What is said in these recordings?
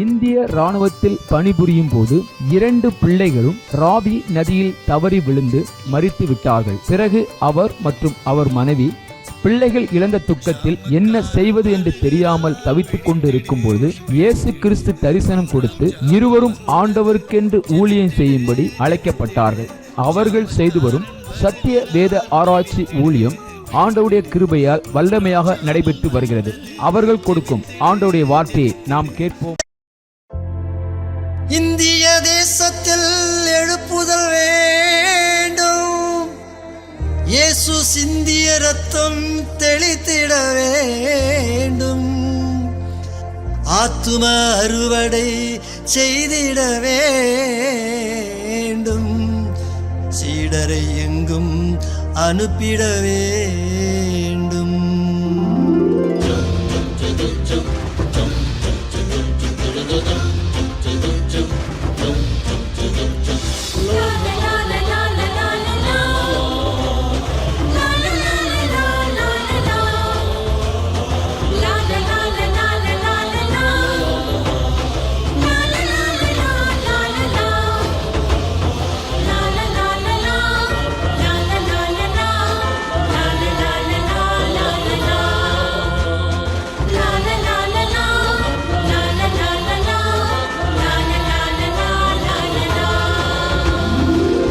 இந்திய ராணுவத்தில் பணிபுரியும் போது 2 பிள்ளைகளும் ராவி நதியில் தவறி விழுந்து மரித்து விட்டார்கள். பிறகு அவர் மற்றும் அவர் மனைவி பிள்ளைகள் இழந்த துக்கத்தில் என்ன செய்வது என்று தெரியாமல் தவித்துக் கொண்டு இருக்கும் போது இயேசு கிறிஸ்து தரிசனம் கொடுத்து இருவரும் ஆண்டவருக்கென்று ஊழியம் செய்யும்படி அழைக்கப்பட்டார்கள். அவர்கள் செய்து வரும் சத்திய வேத ஆராய்ச்சி ஊழியம் ஆண்டவருடைய கிருபையால் வல்லமையாக நடைபெற்று வருகிறது. அவர்கள் கொடுக்கும் ஆண்டவருடைய வார்த்தையை நாம் கேட்போம். இந்திய தேசத்தில் எழுப்புதல் வேண்டும். இயேசு சிந்திய ரத்தம் தெளித்திட வேண்டும். ஆத்தும அறுவடை செய்திட வேண்டும். சீடரை எங்கும் அனுப்பிட வேண்டும்.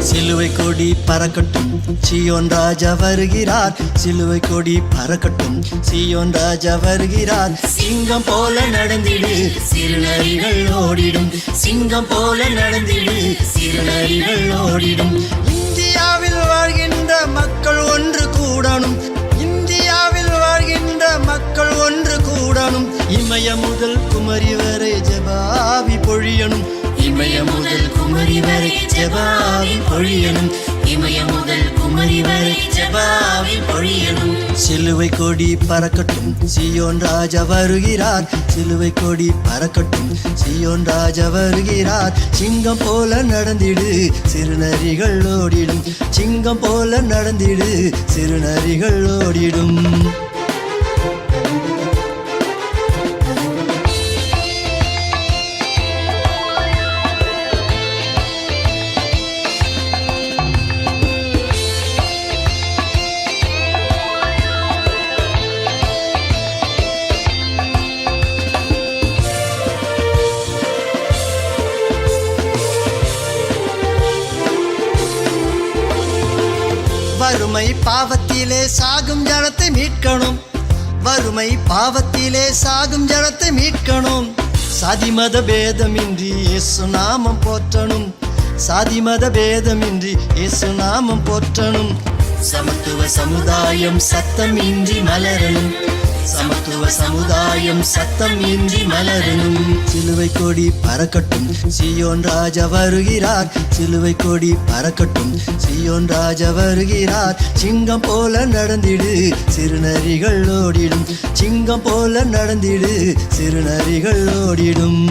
சிலுவை கொடி பறக்கட்டும், சீயோன் ராஜா வருகிறார். சிலுவை கொடி பறக்கட்டும், சீயோன் ராஜா வருகிறார். சிங்கம் போல நடந்திடு, சிறுநரிகள் ஓடிடும். சிங்கம் போல நடந்திடு, சிறுநரிகள் ஓடிடும். இந்தியாவில் வாழ்கின்ற மக்கள் ஒன்று கூடணும். இந்தியாவில் வாழ்கின்ற மக்கள் ஒன்று கூடணும். இமய முதல் குமரி வரை ஜெபாவி பொழியணும். இமய முதல் குமரி வரை ஜெபாவி பொழியணும். இமய முதல் குமரி வரை ஜெபாவி பொழியணும். சிலுவை கொடி பறக்கட்டும், சீயோன் ராஜா வருகிறார். சிலுவை கொடி பறக்கட்டும், சீயோன் ராஜா வருகிறார். சிங்கம் போல நடந்திடு, சிறுநரிகள் ஓடிடும். சிங்கம் போல நடந்திடு, சிறுநரிகள் ஓடிடும். வறுமை பாவத்திலே சாகும் ஜனத்தை மீட்கணும். வறுமை பாவத்திலே சாகும் ஜனத்தை மீட்கணும். சாதி மத பேதமின்றி இயேசு நாமம் போற்றணும். சாதி மத பேதமின்றி இயேசு நாமம் போற்றணும். சமத்துவ சமுதாயம் சத்தம் இன்றி மலரணும். சமத்துவ சமுதாயம் சத்தம் இன்றி மலரணும். சிலுவை கொடி பறக்கட்டும், சீயோன் ராஜா வருகிறார். சிலுவை கொடி பறக்கட்டும், சீயோன் ராஜா வருகிறார். சிங்கம் போல நடந்திடு, சிறுநரிகள் ஓடிடும். சிங்கம் போல நடந்திடு, சிறுநரிகள் ஓடிடும்.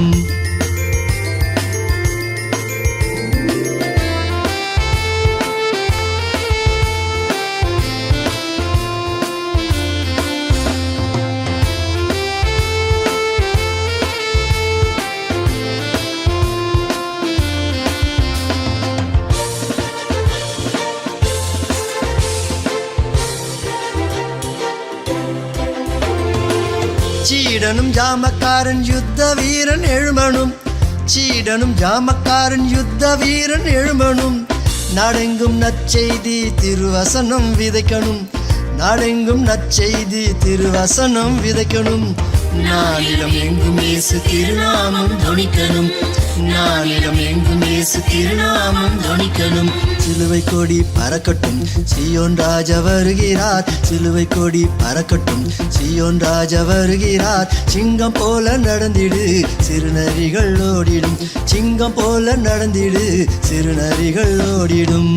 சீடனும் ஜாமக்காரன் யுத்த வீரன் எழுமனும். சீடனும் ஜாமக்காரன் யுத்த வீரன் எழுமனும். நாடெங்கும் நற்செய்தி திருவசனம் விதைக்கணும். நாடெங்கும் நற்செய்தி திருவசனம் விதைக்கணும். நாளிடம் எங்கும் இயேசு திருநாமம் தொனிக்கணும். நாளிடம் எங்கும் இயேசு திருநாமம் தொனிக்கணும். சிலுவை கொடி பறக்கட்டும், சீயோன் ராஜா வருகிறார். சிலுவை கொடி பறக்கட்டும், சீயோன் ராஜா வருகிறார். சிங்கம் போல நடந்திடு, சிறுநரிகள் ஓடிடும். சிங்கம் போல நடந்திடு, சிறுநரிகள் ஓடிடும்.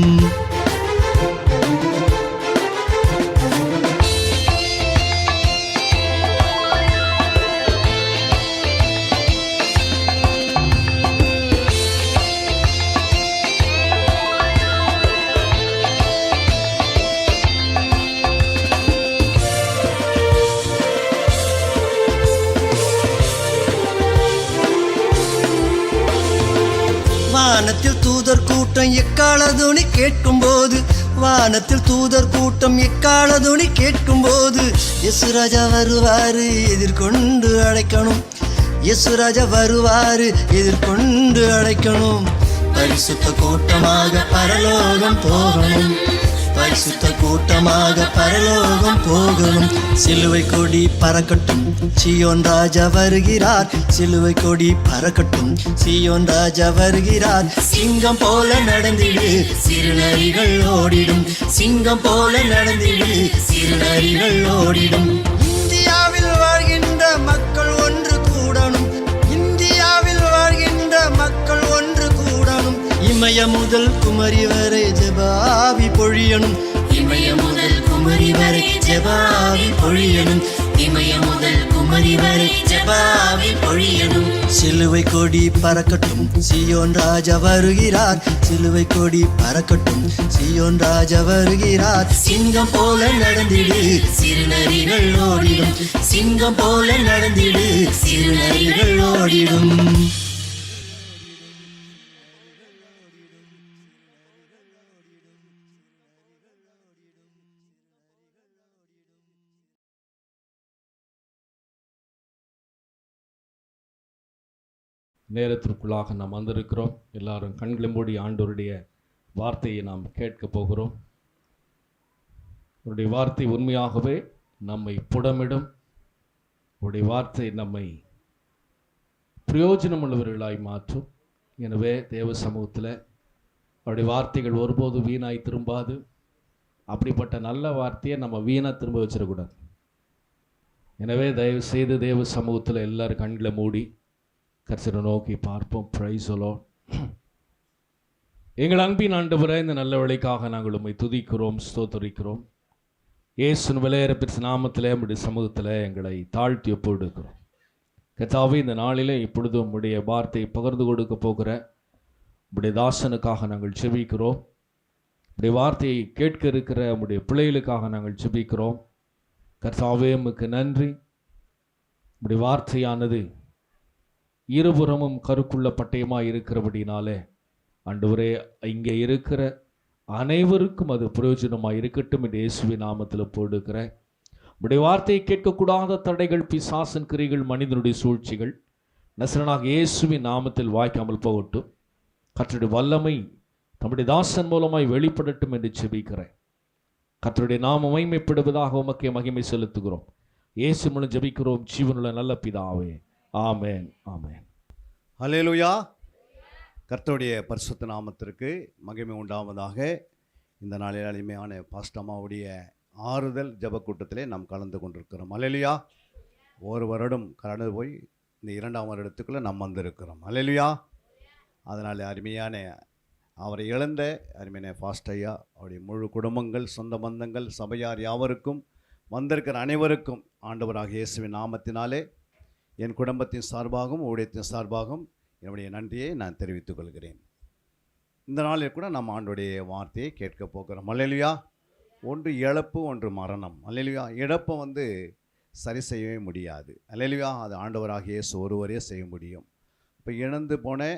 வானத்தில் தூதர் கூட்டம் எக்காலதுணி கேட்கும்போது, வானத்தில் தூதர் கூட்டம் எக்காலதுணி கேட்கும்போது, இயேசு ராஜா வருவாரு எதிர்கொண்டு அழைக்கணும், இயேசு ராஜா வருவாரு எதிர்கொண்டு அழைக்கணும். பரிசுத்த கூட்டமாக பரலோகம் போகணும், பரிசுத்த கூட்டமாக பரலோகம் போகணும். சிலுவை கொடி பறக்கட்டும், சீயோன் ராஜா வருகிறார், சிலுவை கொடி பறக்கட்டும், சீயோன் ராஜா வருகிறார். சிங்கம் போல நடந்திடு, சிறுநரிகள் ஓடிடும், சிங்கம் போல நடந்திடு, சிறுநரிகள் ஓடிடும். இந்தியாவில் வாழ்கின்ற மக்கள் ஒன்று கூடணும், இந்தியாவில் வாழ்கின்ற மக்கள் ஒன்று கூடணும். இமய முதல் குமரி வரை ஜெபாவி பொழியணும், இமய முதல் குமரி வரை ஜெபாவி பொழியணும், இமய முதல் குமரி வரை ஜெபாவி பொழியணும். சிலுவை கொடி பறக்கட்டும், சீயோன் ராஜா வருகிறார், சிலுவை கொடி பறக்கட்டும், சீயோன் ராஜா வருகிறார். சிங்கம் போல நடந்திடு, சிறுநரிகள் ஓடிடும், சிங்கம் போல நடந்திடு, சிறுநரிகள் ஓடிடும். நேரத்திற்குள்ளாக நாம் வந்திருக்கிறோம். எல்லாரும் கண்களை மூடி ஆண்டவருடைய வார்த்தையை நாம் கேட்க போகிறோம். அவருடைய வார்த்தை உண்மையாகவே நம்மை புடமிடும். அவருடைய வார்த்தை நம்மை பிரயோஜனமுள்ளவர்களாய் மாற்றும். எனவே தேவ சமூகத்தில் அவருடைய வார்த்தைகள் ஒருபோதும் வீணாய் திரும்பாது. அப்படிப்பட்ட நல்ல வார்த்தையை நம்ம வீணாக திரும்ப வச்சிடக்கூடாது. எனவே தயவு செய்து தேவ சமூகத்தில் எல்லாரும் கண்களை மூடி கர்த்தரை நோக்கி பார்ப்போம். Praise the Lord. எங்கள் அன்பின் ஆண்டவரே, இந்த நல்ல வேளைக்காக நாங்கள் உம்மை துதிக்கிறோம், ஸ்தோத்தரிக்கிறோம். இயேசுவின் விலையேறப்பெற்ற நாமத்திலே உம்முடைய சமூகத்தில் எங்களை தாழ்த்தி ஒப்புவிடுகிறோம். கர்த்தாவே, இந்த நாளிலே இப்பொழுது உம்முடைய வார்த்தையை பகிர்ந்து கொடுக்க போகிற உம்முடைய தாசனுக்காக நாங்கள் ஜெபிக்கிறோம். உம்முடைய வார்த்தையை கேட்க இருக்கிற உம்முடைய பிள்ளைகளுக்காக நாங்கள் ஜெபிக்கிறோம். கர்த்தாவே, உமக்கு நன்றி. உம்முடைய வார்த்தையானது இருபுறமும் கருக்குள்ள பட்டயமாக இருக்கிறபடினாலே ஆண்டவரே, இங்கே இருக்கிற அனைவருக்கும் அது பிரயோஜனமாக இருக்கட்டும் என்று இயேசுவின் நாமத்தில் போடுகிறேன். உடைய வார்த்தையை கேட்கக்கூடாத தடைகள், பிசாசின் கிரிகள், மனிதனுடைய சூழ்ச்சிகள் நசரனாக இயேசுவின் நாமத்தில் வாய்க்காமல் போகட்டும். கர்த்தருடைய வல்லமை நம்முடைய தாசன் மூலமாய் வெளிப்படட்டும் என்று ஜெபிக்கிறேன். கர்த்தருடைய நாமம் மகிமைப்படுவதாக உமக்கே மகிமை செலுத்துகிறோம். இயேசு மூலம் ஜெபிக்கிறோம் ஜீவனுள்ள நல்ல பிதாவே, ஆமென், ஆமென். ஹல்லேலூயா. கர்த்தருடைய பரிசுத்த நாமத்திற்கு மகிமை உண்டாவதாக. இந்த நாளில் அருமையான பாஸ்டம்மாவுடைய ஆறுதல் ஜெப கூட்டத்திலே நாம் கலந்து கொண்டிருக்கிறோம். ஹல்லேலூயா. ஒரு வருடம் கடந்து போய் இந்த 2ஆம் வருடத்துக்குள்ளே நாம் வந்திருக்கிறோம். ஹல்லேலூயா. அதனால் அருமையான அவரை இழந்த அருமையான பாஸ்டையா, அவருடைய முழு குடும்பங்கள், சொந்த பந்தங்கள், சபையார் யாவருக்கும், வந்திருக்கிற அனைவருக்கும் ஆண்டவராக இயேசுவின் நாமத்தினாலே என் குடும்பத்தின் சார்பாகவும் ஊழியத்தின் சார்பாகவும் என்னுடைய நன்றியை நான் தெரிவித்துக் கொள்கிறேன். இந்த நாளில் கூட நம்ம ஆண்டவருடைய வார்த்தையை கேட்க போகிறோம். அல்லேலூயா. ஒன்று இழப்பு, ஒன்று மரணம். அல்லேலூயா. இழப்பை சரி செய்யவே முடியாது. அல்லேலூயா. அது ஆண்டவராக இயேசு ஒருவரே செய்ய முடியும். இப்போ இழந்து போன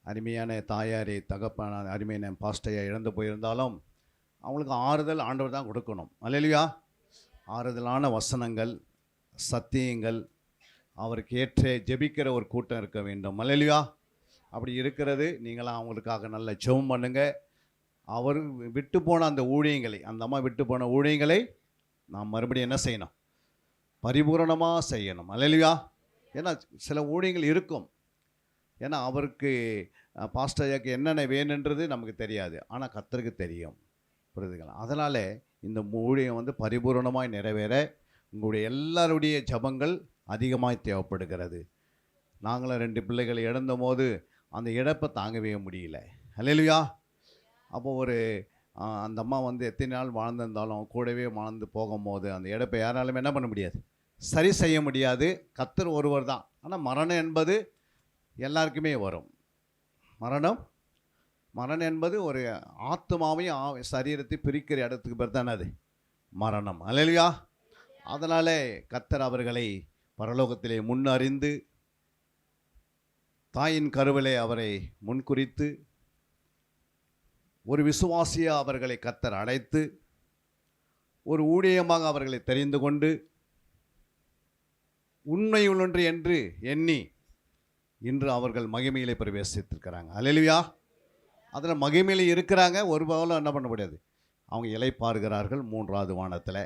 அருமையான தாயாரை, தகப்பன அருமையான பாஸ்டையை இழந்து போயிருந்தாலும் அவங்களுக்கு ஆறுதல் ஆண்டவர் தான் கொடுக்கணும். அல்லேலூயா. ஆறுதலான வசனங்கள், சத்தியங்கள், அவருக்கு ஏற்ற ஜெபிக்கிற ஒரு கூட்டம் இருக்க வேண்டும். அல்லேலூயா. அப்படி இருக்கிறது. நீங்களாம் அவங்களுக்காக நல்ல ஜெபம் பண்ணுங்க. அவர் விட்டு போன அந்த ஊழியங்களை, அந்த அம்மா விட்டு போன ஊழியங்களை நாம் மறுபடியும் என்ன செய்யணும்? பரிபூரணமாக செய்யணும். அல்லேலூயா. ஏன்னா சில ஊழியங்கள் இருக்கும். ஏன்னா அவருக்கு பாஸ்டருக்கு என்னென்ன வேணுன்றது நமக்கு தெரியாது, ஆனால் கர்த்தருக்கு தெரியும். புரியுதுங்களா? அதனால் இந்த ஊழியம் பரிபூரணமாய் நிறைவேற உங்களுடைய எல்லாருடைய ஜபங்கள் அதிகமாக தேவைப்படுகிறது. நாங்களும் 2 பிள்ளைகளை இழந்த போது அந்த இழப்பை தாங்கவே முடியல. அல்லேலூயா. அப்போது அந்த அம்மா எத்தனை நாள் வாழ்ந்திருந்தாலும் கூடவே வாழ்ந்து போகும்போது அந்த இழப்பை யாராலுமே என்ன பண்ண முடியாது, சரி செய்ய முடியாது. கர்த்தர் ஒருவர் தான். ஆனால் மரணம் என்பது எல்லாருக்குமே வரும். மரணம் என்பது ஒரு ஆத்மாவையும் சரீரத்தை பிரிக்கிற இடத்துக்கு பேர் தானே அது மரணம். அல்லேலூயா. அதனால் கர்த்தர் அவர்களை பரலோகத்திலே முன்னறிந்து தாயின் கருவிலே அவரை முன்குறித்து ஒரு விசுவாசியாக அவர்களை கர்த்தர் அழைத்து ஒரு ஊழியமாக அவர்களை தெரிந்து கொண்டு உண்மையுள்ளொன்று என்று எண்ணி இன்று அவர்கள் மகிமையிலே பிரவேசித்திருக்கிறாங்க. அல்லேலூயா. அதில் மகிமையிலே இருக்கிறாங்க. ஒரு பவலும் என்ன பண்ண முடியாது, அவங்க இளைப்பாறுகிறார்கள் 3வது வானத்தில்.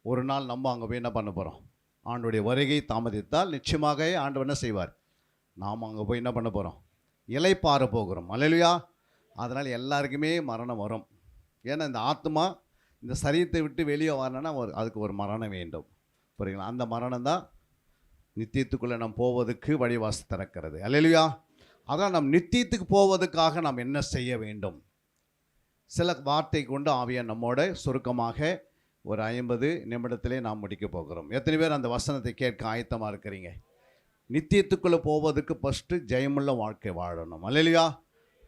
ஒரு நாள் நம்ம அங்கே போய் என்ன பண்ண போகிறோம், ஆண்டுடைய வருகை தாமதித்தால் நிச்சயமாக ஆண்டவர் என்ன செய்வார், நாம் அங்கே போய் என்ன பண்ண போகிறோம், இளைப்பாற போகிறோம். அல்லேலூயா. அதனால் எல்லாருக்குமே மரணம் வரும். ஏன்னா இந்த ஆத்மா இந்த சரீரத்தை விட்டு வெளியே வரணும்னா அதுக்கு ஒரு மரணம் வேண்டும். புரியுங்களா? அந்த மரணம் தான் நித்தியத்துக்குள்ளே நாம் போவதுக்கு வழிவாசி திறக்கிறது. அல்லேலூயா. அதான் நம் நித்தியத்துக்கு போவதுக்காக நாம் என்ன செய்ய வேண்டும், சில வார்த்தை கொண்டு ஆவியார் நம்மோட சுருக்கமாக ஒரு 50 நிமிடத்திலே நாம் முடிக்க போகிறோம். எத்தனை பேர் அந்த வசனத்தை கேட்க ஆயத்தமாக இருக்கிறீங்க? நித்தியத்துக்குள்ளே போவதுக்கு ஃபஸ்ட்டு ஜெயமுள்ள வாழ்க்கை வாழணும். அல்லேலூயா.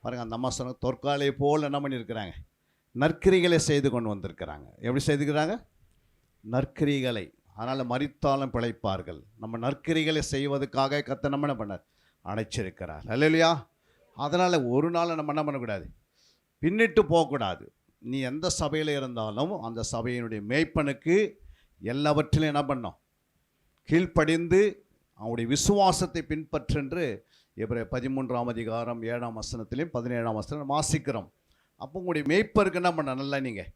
பாருங்கள், அந்த அம்மா சொன்ன தொற்காலை போல் என்ன பண்ணியிருக்கிறாங்க, நற்கிரிகளை செய்து கொண்டு வந்திருக்கிறாங்க. எப்படி செய்துக்கிறாங்க? நற்கிரிகளை. அதனால் மரித்தாலும் பிழைப்பார்கள். நம்ம நற்கிரிகளை செய்வதற்காக கர்த்தர் நம்ம என்ன பண்ணார், அழைச்சிருக்கிறார். அல்லேலூயா. அதனால் ஒரு நாள் நம்ம என்ன பண்ணக்கூடாது, பின்னிட்டு போகக்கூடாது. நீ எந்த சபையில் இருந்தாலும் அந்த சபையினுடைய மேய்ப்பனுக்கு எல்லாவற்றிலும் என்ன பண்ணோம், கீழ்ப்படிந்து அவனுடைய விசுவாசத்தை பின்பற்றென்று எபிரேயர் 13ஆம் அதிகாரம் 7ஆம் வசனத்திலையும் 17ஆம் வசனம் வாசிக்கிறோம். அப்போ உங்களுடைய மேய்ப்பருக்கு என்ன பண்ண, நல்லா நீங்கள்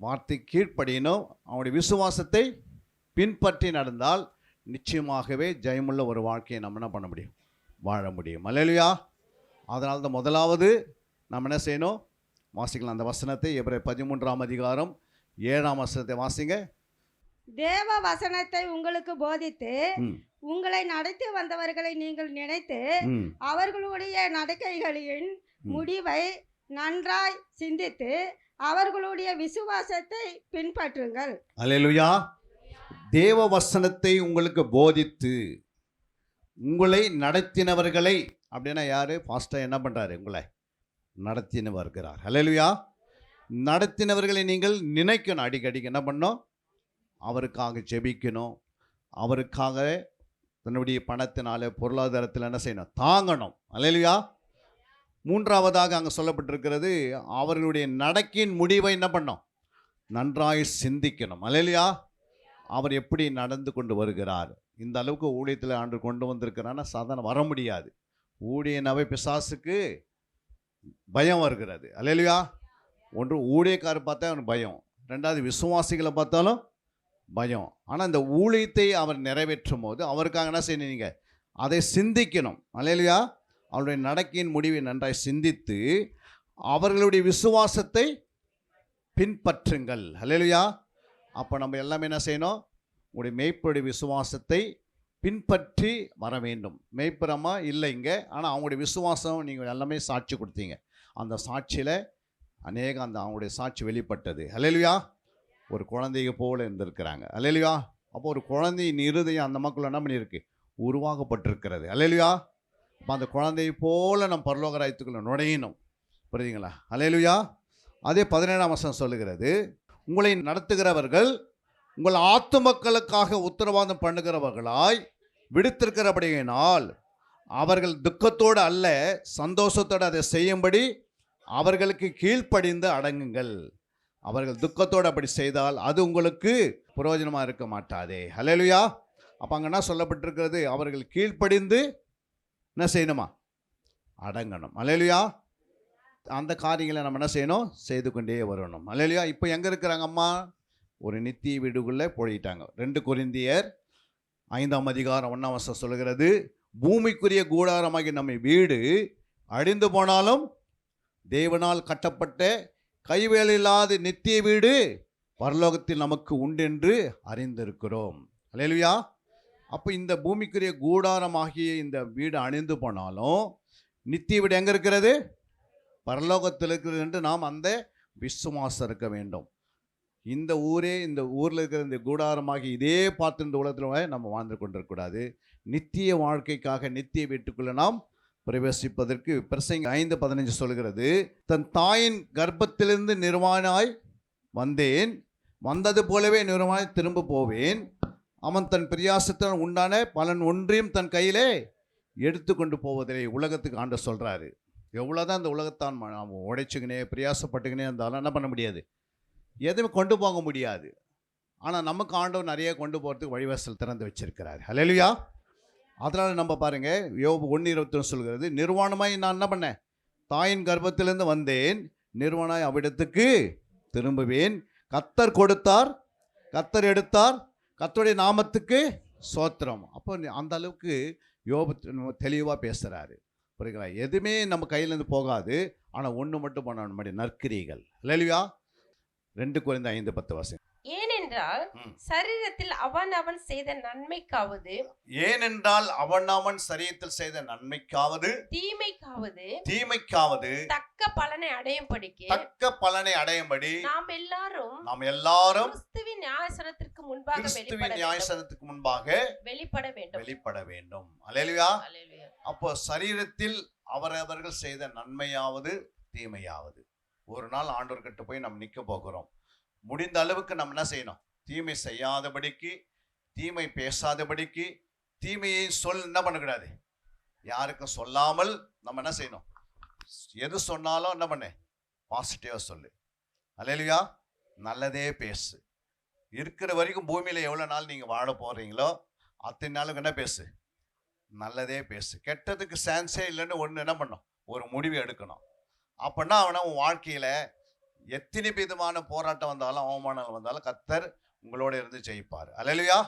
வார்த்தை கீழ்ப்படியணும், அவனுடைய விசுவாசத்தை பின்பற்றி நடந்தால் நிச்சயமாகவே ஜெயமுள்ள ஒரு வாழ்க்கையை நம்ம என்ன பண்ண முடியும், வாழ முடியும். அல்லேலூயா. அதனால தான் முதலாவது நம்ம என்ன செய்யணும், வாசிக்கலாம் அந்த வசனத்தை. எபிரேயர் 13ஆம் அதிகாரம் 7ஆம் வசனத்தை வாசிங்க. தேவ வசனத்தை உங்களுக்கு போதித்து உங்களை நடத்தி வந்தவர்களை நீங்கள் நினைத்து அவர்களுடைய நடக்கைகளின் முடிவை நன்றாய் சிந்தித்து அவர்களுடைய விசுவாசத்தை பின்பற்றுங்கள். அல்லேலூயா. தேவ வசனத்தை உங்களுக்கு போதித்து உங்களை நடத்தினவர்களை, அப்படின்னா யாரு, பாஸ்டர் என்ன பண்றாரு, உங்களை நடத்தினவர்கிறார். அல்லேலூயா. நடத்தினவர்களை நீங்கள் நினைக்கணும். அடிக்கடிக்கு என்ன பண்ணணும், அவருக்காக ஜெபிக்கணும், அவருக்காக தன்னுடைய பணத்தினால பொருளாதாரத்தில் என்ன செய்யணும், தாங்கணும். அல்லேலூயா. 3ஆவதாக அங்கே சொல்லப்பட்டிருக்கிறது, அவர்களுடைய நடக்கின் முடிவை என்ன பண்ணோம், நன்றாய் சிந்திக்கணும். அல்லேலூயா. அவர் எப்படி நடந்து கொண்டு வருகிறார், இந்த அளவுக்கு ஊழியத்தில் ஆண்டு கொண்டு வந்திருக்கிறான்னா சாதாரண வர முடியாது. ஊழியனாவே பிசாசுக்கு பயம் வருகிறது. அல்லேலூயா. ஒன்று ஊழியக்காரர் பார்த்தா அவனுக்கு பயம், 2வது விசுவாசிகளை பார்த்தாலும் பயம். ஆனால் இந்த ஊழியத்தை அவர் நிறைவேற்றும் போது அவருக்காக என்ன செய்யணும், நீங்கள் அதை சிந்திக்கணும். அல்லேலூயா. அவருடைய நடக்கையின் முடிவை நன்றாய் சிந்தித்து அவர்களுடைய விசுவாசத்தை பின்பற்றுங்கள். அல்லேலூயா. அப்போ நம்ம எல்லாமே என்ன செய்யணும், உங்களுடைய மேய்ப்பருடைய விசுவாசத்தை பின்பற்றி வர வேண்டும். மேய்ப்பரமா இல்லை இங்கே, ஆனால் அவங்களுடைய விசுவாசம் நீங்கள் எல்லாமே சாட்சி கொடுத்தீங்க. அந்த சாட்சியில் அந்த அவங்களுடைய சாட்சி வெளிப்பட்டது. அல்லேலூயா. ஒரு குழந்தைய போல இருந்திருக்கிறாங்க. அல்லேலூயா. அப்போ ஒரு குழந்தையின் இருதயம் அந்த மக்கள் என்ன பண்ணியிருக்கு, உருவாக்கப்பட்டிருக்கிறது. அல்லேலூயா. அப்போ அந்த குழந்தையை போல நம்ம பரலோக ராஜ்யத்துக்குள்ள நுழையணும். புரியுதுங்களா? அல்லேலூயா. அதே 17ஆம் வசனம் சொல்லுகிறது, உங்களை நடத்துகிறவர்கள் உங்கள் ஆத்துமக்களுக்காக உத்தரவாதம் பண்ணுகிறவர்களாய் விடுத்திருக்கிறபடியினால் அவர்கள் துக்கத்தோடு அல்ல சந்தோஷத்தோடு அதை செய்யும்படி அவர்களுக்கு கீழ்ப்படிந்து அடங்குங்கள். அவர்கள் துக்கத்தோடு அப்படி செய்தால் அது உங்களுக்கு பிரயோஜனமாக இருக்க மாட்டாதே. அல்லேலூயா. அப்போ அங்கே என்ன சொல்லப்பட்டிருக்கிறது, அவர்கள் கீழ்ப்படிந்து என்ன செய்யணுமா, அடங்கணும். அல்லேலூயா. அந்த காரியங்களை நம்ம என்ன செய்யணும், செய்து கொண்டே வரணும். அல்லேலூயா. இப்போ எங்கே இருக்கிறாங்க அம்மா, ஒரு நித்திய வீடுக்குள்ளே போயிட்டாங்க. 2 கொரிந்தியர் 5ஆம் அதிகாரம் 1ஆம் வசனம் சொல்கிறது, பூமிக்குரிய கூடாரமாகி நம்ம வீடு அழிந்து போனாலும் தேவனால் கட்டப்பட்ட கைவேலில்லாத நித்திய வீடு பரலோகத்தில் நமக்கு உண்டென்று அறிந்திருக்கிறோம். அல்லேலூயா. அப்போ இந்த பூமிக்குரிய கூடாரமாகிய இந்த வீடு அழிந்து போனாலும் நித்திய வீடு எங்கே இருக்கிறது, பரலோகத்தில் இருக்கிறது என்று நாம் அந்த விசுவாசம் இருக்க வேண்டும். இந்த ஊரில் இருக்கிற இந்த கூடாரமாகி இதே பார்த்து இந்த உலகத்தில் நம்ம வாழ்ந்து கொண்டிருக்கக்கூடாது. நித்திய வாழ்க்கைக்காக நித்திய வீட்டுக்குள்ளே நாம் பிரவேசிப்பதற்கு பிரசங்கி 5:15 சொல்கிறது, தன் தாயின் கர்ப்பத்திலிருந்து நிர்வாணாய் வந்தேன், வந்தது போலவே நிர்வாணாய் திரும்ப போவேன். அவன் தன் பிரியாசத்தினால் உண்டான பலன் ஒன்றையும் தன் கையிலே எடுத்து கொண்டு போவதில்லை. உலகத்துக்கு ஆண்டு சொல்கிறாரு. எவ்வளோதான் இந்த உலகத்தான் நாம் உடைச்சுக்கினே பிரயாசப்பட்டுக்கினே இருந்தாலும் என்ன பண்ண முடியாது, எதுவுமே கொண்டு போக முடியாது. ஆனால் நமக்கு ஆண்டவர் நிறைய கொண்டு போகிறதுக்கு வழிவாசல் திறந்து வச்சிருக்கிறார். ஹல்லேலூயா. அதனால் நம்ம பாருங்கள், யோபு 1:21 சொல்கிறது, நிர்வாணமாய் நான் என்ன பண்ணேன், தாயின் கர்ப்பத்திலிருந்து வந்தேன், நிர்வாணமாய் அவ்விடத்துக்கு திரும்புவேன். கர்த்தர் கொடுத்தார், கர்த்தர் எடுத்தார், கர்த்தருடைய நாமத்துக்கு சோத்திரம். அப்போ அந்த அளவுக்கு யோபு தெளிவாக பேசுகிறாரு. புரியுங்களா? எதுவுமே நம்ம கையிலேருந்து போகாது. ஆனால் ஒன்று மட்டும் பண்ண நம்முடைய நற்கிரிகள். ஹல்லேலூயா. 2 கொரிந்தியர் 5:10 வாசி. ஏனென்றால் சரீரத்தில் அவன் செய்த நன்மைக்காவது, ஏனென்றால் அவன் சரீரத்தில் செய்த நன்மைக்காவது தீமைக்காவது தக்க பலனை அடையும்படி நாம் எல்லாரும் கிறிஸ்துவின் நியாயசனத்துக்கு முன்பாக வெளிப்பட வேண்டும். அல்லேலூயா. அப்போ சரீரத்தில் அவரவர்கள் செய்த நன்மையாவது தீமையாவது ஒரு நாள் ஆண்டவர்கிட்ட போய் நம்ம நிற்க போகிறோம். முடிந்த அளவுக்கு நம்ம என்ன செய்யணும், தீமை செய்யாதபடிக்கு, தீமை பேசாதபடிக்கு, தீமையை என்ன பண்ணக்கூடாது, யாருக்கும் சொல்லாமல் நம்ம என்ன செய்யணும், எது சொன்னாலும் என்ன பண்ணு, பாசிட்டிவாக சொல்லு. அல்லேலூயா. நல்லதே பேசு. இருக்கிற வரைக்கும் பூமியில் எவ்வளோ நாள் நீங்கள் வாழ போகிறீங்களோ அத்தனை நாளுக்கு என்ன பேசு, நல்லதே பேசு. கெட்டதுக்கு சான்ஸே இல்லைன்னு ஒன்று என்ன பண்ணும், ஒரு முடிவு எடுக்கணும். அப்படின்னா அவனை உன் வாழ்க்கையில் எத்தனை விதமான போராட்டம் வந்தாலும் அவமானம் வந்தாலும் கர்த்தர் உங்களோட இருந்து ஜெயிப்பார். அல்லேலூயா.